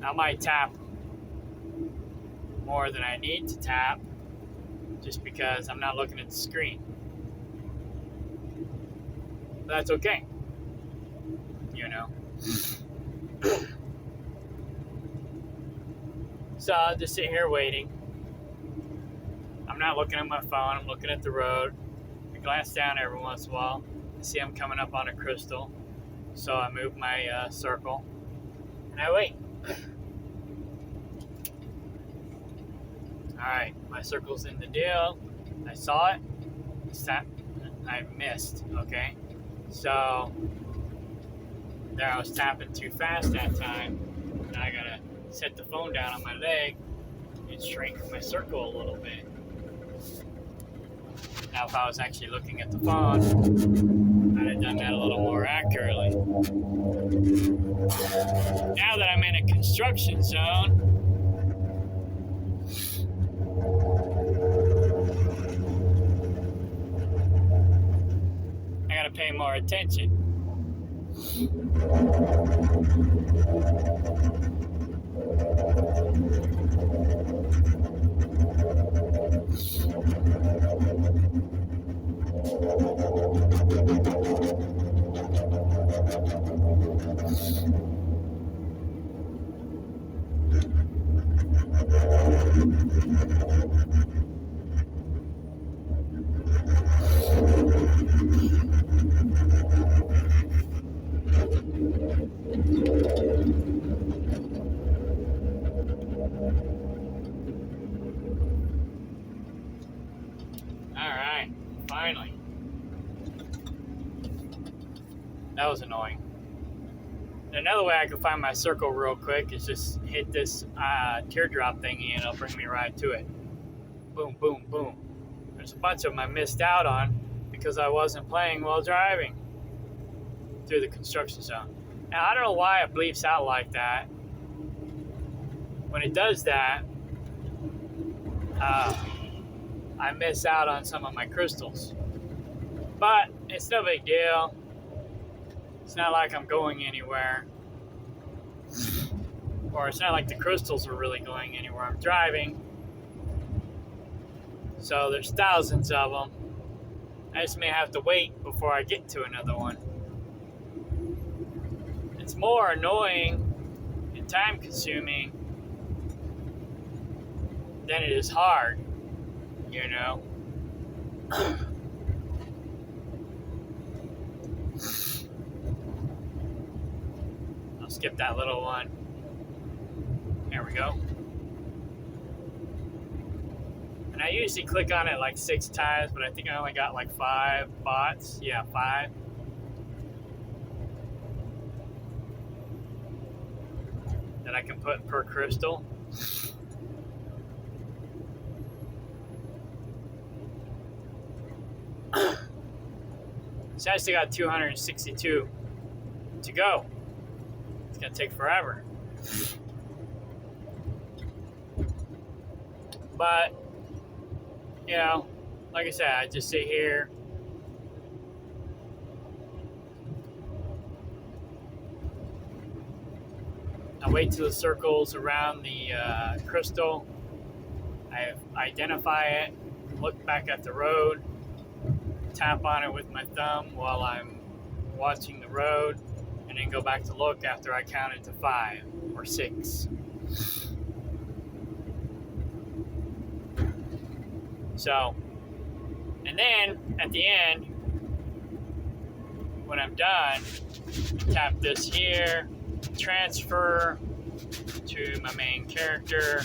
S1: I might tap more than I need to tap just because I'm not looking at the screen. But that's okay, So I'll just sit here waiting. I'm not looking at my phone, I'm looking at the road. I glance down every once in a while and see I'm coming up on a crystal. So I move my circle and I wait. Alright, my circle's in the deal. I saw it. I missed, okay? So there I was tapping too fast that time. And I gotta set the phone down on my leg and shrink my circle a little bit. Now if I was actually looking at the phone, I'd have done that a little more accurately. Now that I'm in a construction zone, I gotta pay more attention. Alright, finally. That was annoying. Another way I can find my circle real quick is just hit this teardrop thingy and it'll bring me right to it. Boom, boom, boom. There's a bunch of them I missed out on because I wasn't playing while driving through the construction zone. Now, I don't know why it bleeps out like that. When it does that, I miss out on some of my crystals. But it's no big deal. It's not like I'm going anywhere. Or it's not like the crystals are really going anywhere. I'm driving. So there's thousands of them. I just may have to wait before I get to another one. It's more annoying and time consuming than it is hard, I'll skip that little one. There we go. And I usually click on it like 6 times, but I think I only got like 5 bots. Yeah, 5. That I can put per crystal. So I still got 262 to go. It's gonna take forever. But, you know, like I said, I just sit here. I wait till the circles around the crystal. I identify it, look back at the road, tap on it with my thumb while I'm watching the road, and then go back to look after I counted to 5 or 6. So, and then at the end, when I'm done, tap this here, transfer to my main character.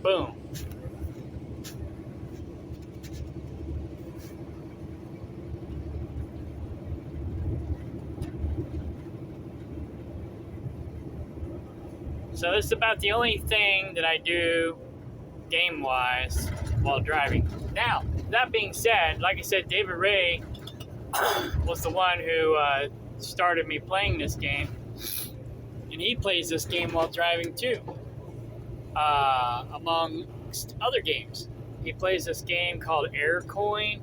S1: Boom. So this is about the only thing that I do game-wise while driving. Now, that being said, like I said, David Ray was the one who started me playing this game, and he plays this game while driving too, amongst other games. He plays this game called Aircoin.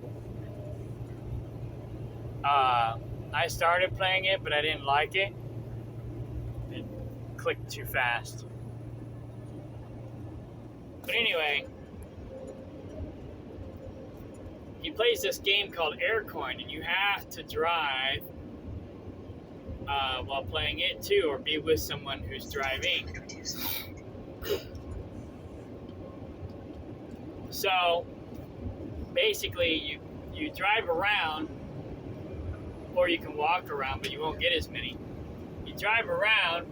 S1: I started playing it, but I didn't like it. It clicked too fast. But anyway, he plays this game called Aircoin, and you have to drive while playing it too, or be with someone who's driving. So basically, you drive around, or you can walk around, but you won't get as many. You drive around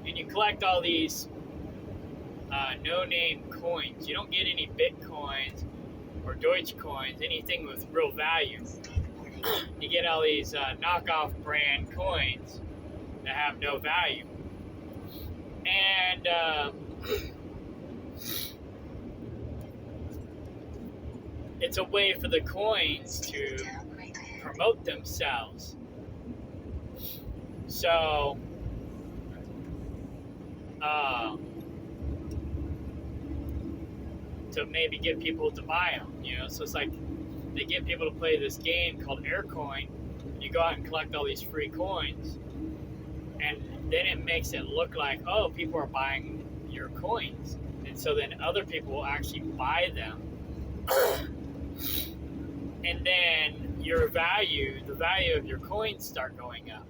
S1: and you collect all these no-name coins. You don't get any Bitcoins or Dogecoins, anything with real value. You get all these knockoff brand coins that have no value. And it's a way for the coins to promote themselves. So, to maybe get people to buy them, you know. So it's like they get people to play this game called Aircoin. You go out and collect all these free coins, and then it makes it look like, oh, people are buying your coins, and so then other people will actually buy them, and then your value, the value of your coins, start going up.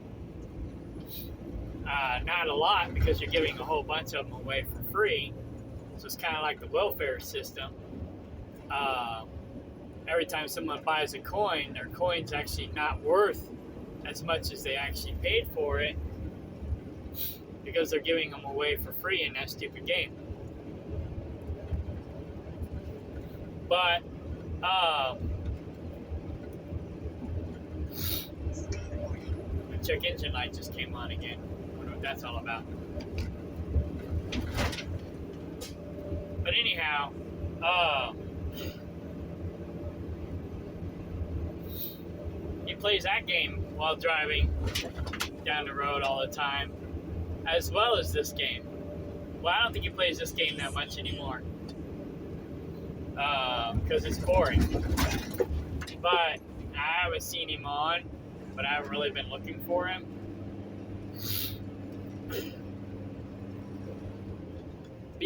S1: Not a lot, because you're giving a whole bunch of them away for free. So it's kind of like the welfare system. Every time someone buys a coin, their coin's actually not worth as much as they actually paid for it, because they're giving them away for free in that stupid game. But the check engine light just came on again. I wonder what that's all about. But anyhow, he plays that game while driving down the road all the time, as well as this game. Well, I don't think he plays this game that much anymore, because it's boring. But I haven't seen him on, but I haven't really been looking for him. But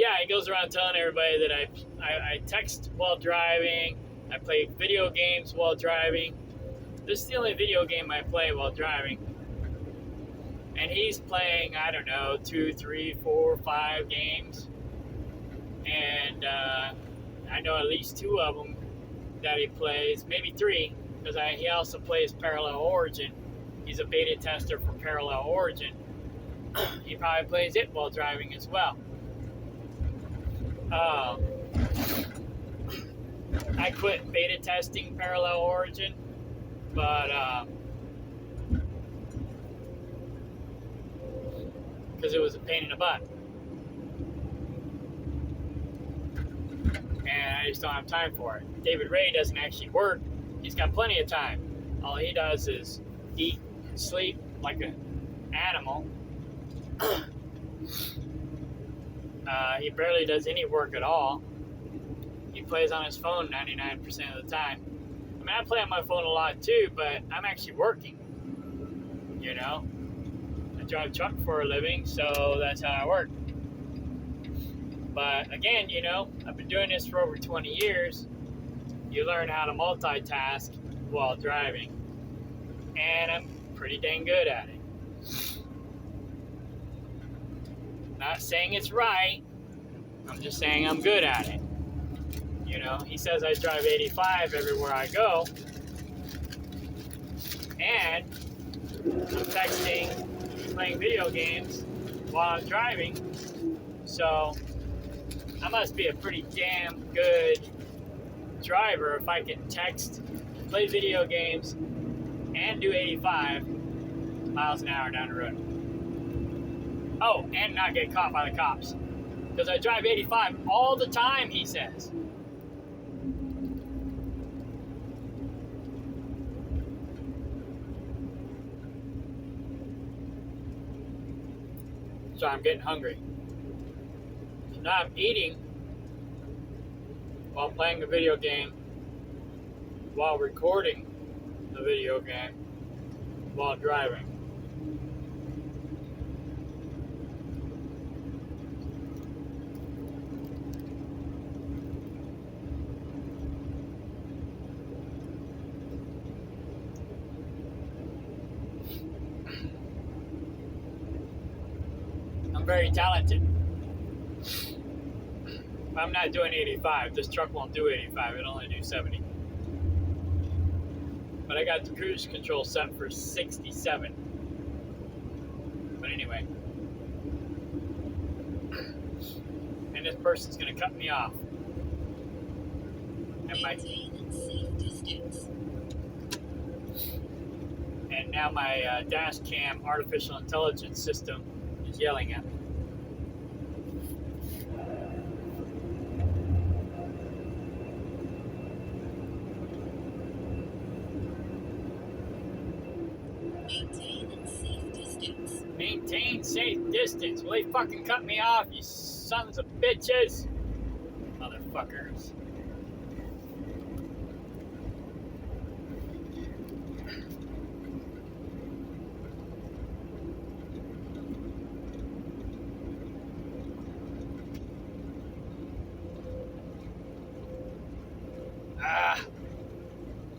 S1: yeah, he goes around telling everybody that I text while driving, I play video games while driving. This is the only video game I play while driving. And he's playing, I don't know, 2, 3, 4, 5 games. And I know at least 2 of them that he plays, maybe 3, because he also plays Parallel Origin. He's a beta tester for Parallel Origin. He probably plays it while driving as well. I quit beta testing Parallel Origin, but because it was a pain in the butt, and I just don't have time for it. David Ray doesn't actually work. He's got plenty of time. All he does is eat and sleep like an animal. He barely does any work at all. He plays on his phone 99% of the time. I mean, I play on my phone a lot too, but I'm actually working. You know? I drive truck for a living, so that's how I work. But again, you know, I've been doing this for over 20 years. You learn how to multitask while driving. And I'm pretty dang good at it. Not saying it's right. I'm just saying I'm good at it. You know, he says I drive 85 everywhere I go. And I'm texting, playing video games while I'm driving. So I must be a pretty damn good driver if I can text, play video games, and do 85 miles an hour down the road. Oh, and not get caught by the cops. Because I drive 85 all the time, he says. So I'm getting hungry. So now I'm eating while playing a video game, while recording the video game, while driving. I'm very talented. I'm not doing 85. This truck won't do 85. It'll only do 70. But I got the cruise control set for 67. But anyway. And this person's going to cut me off. And now my dash cam artificial intelligence system is yelling at me. Maintain safe distance. Will they fucking cut me off, you sons of bitches? Motherfuckers. I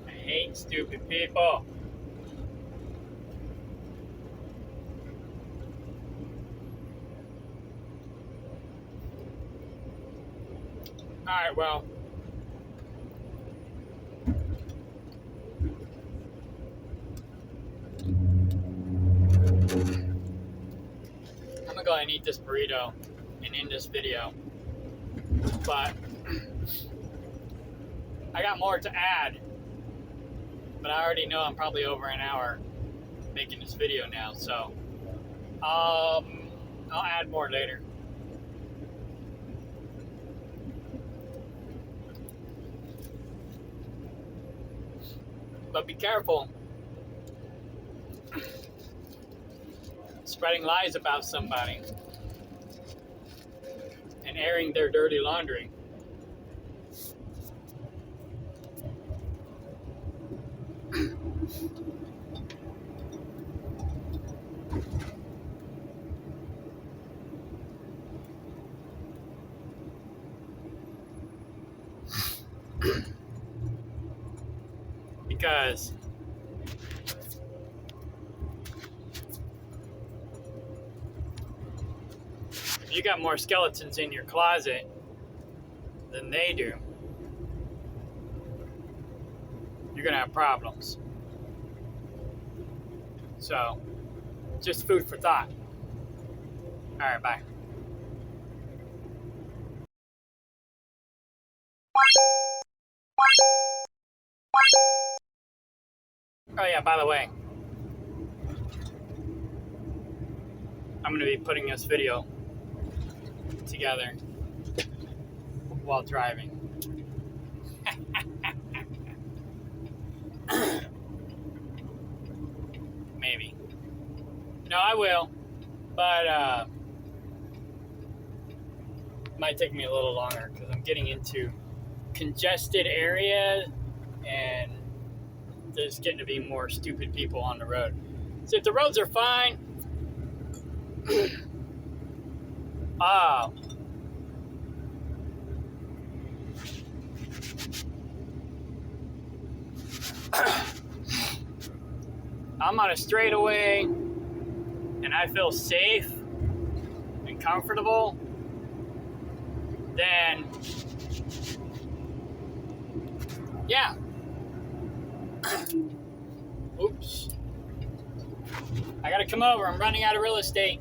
S1: hate stupid people. Alright, well. I'm gonna go ahead and eat this burrito and end this video. But I got more to add. But I already know I'm probably over an hour making this video now, so I'll add more later. But be careful spreading lies about somebody and airing their dirty laundry. Because if you got more skeletons in your closet than they do, you're gonna have problems. So, just food for thought. Alright, bye. Oh yeah, by the way, I'm going to be putting this video together while driving. No, I will, but it might take me a little longer because I'm getting into congested area and there's getting to be more stupid people on the road. So if the roads are fine, I'm on a straightaway and I feel safe and comfortable, then yeah. Oops. I gotta come over. I'm running out of real estate.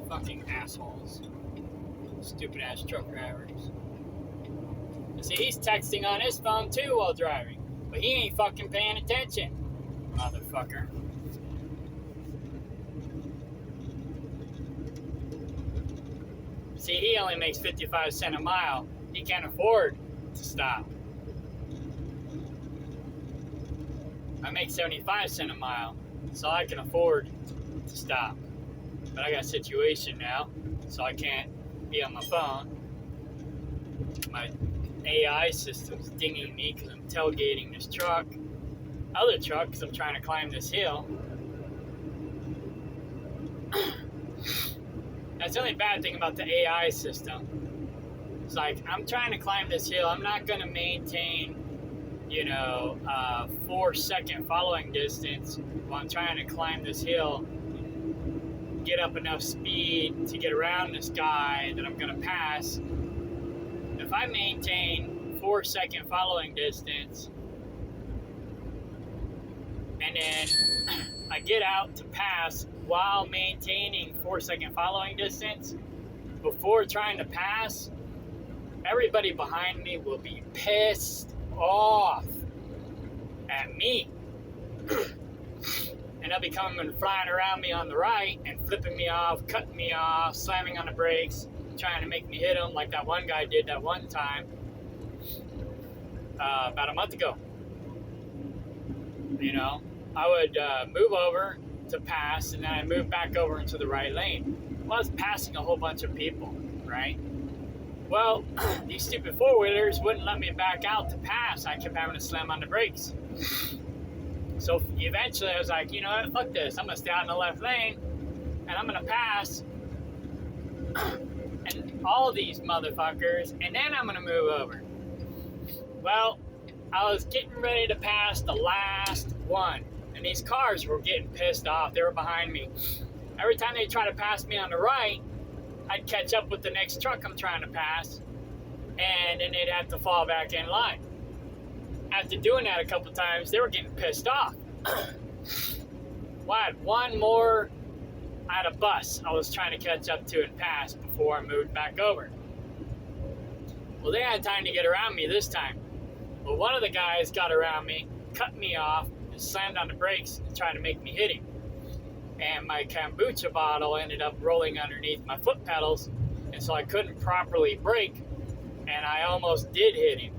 S1: Fucking assholes. Stupid ass truck drivers. See, he's texting on his phone too while driving, but he ain't fucking paying attention. Motherfucker. See, he only makes 55 cents a mile. He can't afford to stop. I make 75 cents a mile, so I can afford to stop. But I got a situation now, so I can't be on my phone. My AI system's dinging me because I'm tailgating this other truck, because I'm trying to climb this hill. That's the only bad thing about the AI system. It's like, I'm trying to climb this hill. I'm not going to maintain, 4-second following distance while I'm trying to climb this hill, get up enough speed to get around this guy that I'm going to pass. If I maintain 4-second following distance and then I get out to pass while maintaining 4-second following distance before trying to pass, everybody behind me will be pissed off at me. And they'll be coming flying around me on the right and flipping me off, cutting me off, slamming on the brakes, trying to make me hit them like that one guy did that one time about a month ago. I would move over to pass, and then I moved back over into the right lane. Well, I was passing a whole bunch of people, right? Well, these stupid four-wheelers wouldn't let me back out to pass. I kept having to slam on the brakes. So eventually I was like, you know what, fuck this. I'm going to stay out in the left lane, and I'm going to pass and all these motherfuckers, and then I'm going to move over. Well, I was getting ready to pass the last one, and these cars were getting pissed off. They were behind me. Every time they try to pass me on the right, I'd catch up with the next truck I'm trying to pass, and then they'd have to fall back in line. After doing that a couple times, they were getting pissed off. Well, I had one more. I had a bus I was trying to catch up to and pass before I moved back over. Well, they had time to get around me this time. Well, one of the guys got around me, cut me off, and slammed on the brakes and tried to make me hit him. And my kombucha bottle ended up rolling underneath my foot pedals, and so I couldn't properly brake, and I almost did hit him.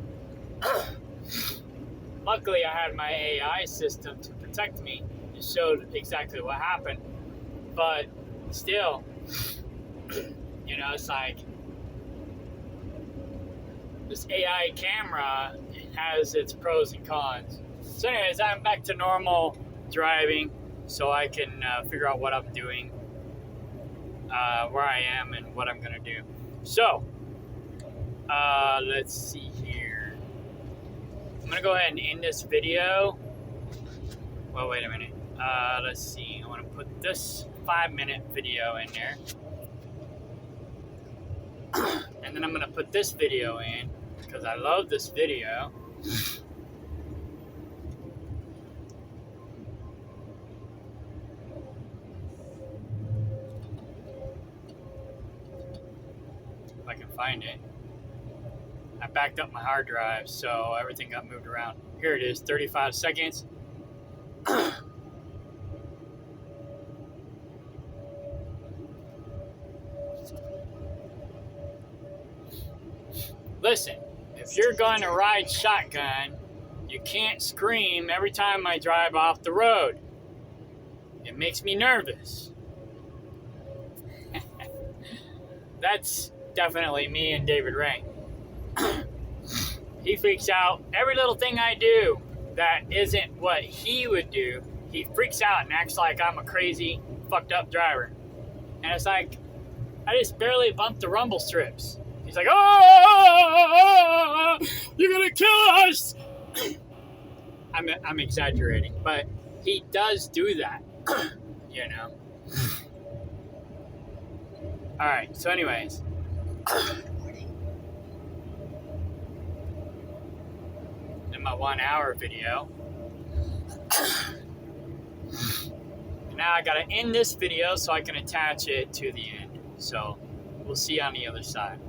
S1: Luckily, I had my AI system to protect me. It showed exactly what happened. But still, it's like this AI camera has its pros and cons. So anyways, I'm back to normal driving so I can figure out what I'm doing, where I am, and what I'm going to do. So, let's see here. I'm going to go ahead and end this video. Well, wait a minute. Let's see. I want to put this 5-minute video in there. And then I'm going to put this video in because I love this video. If I can find it. I backed up my hard drive, so everything got moved around. Here it is, 35 seconds. Listen, if you're going to ride shotgun, You can't scream every time I drive off the road. It makes me nervous. That's definitely me and David Ring. He freaks out every little thing I do that isn't what he would do. He freaks out and acts like I'm a crazy, fucked up driver. And it's like, I just barely bumped the rumble strips. He's like, oh, you're gonna kill us. I'm exaggerating, but he does do that, you know. All right, so anyways. In my 1 hour video. Now I gotta end this video so I can attach it to the end. So we'll see you on the other side.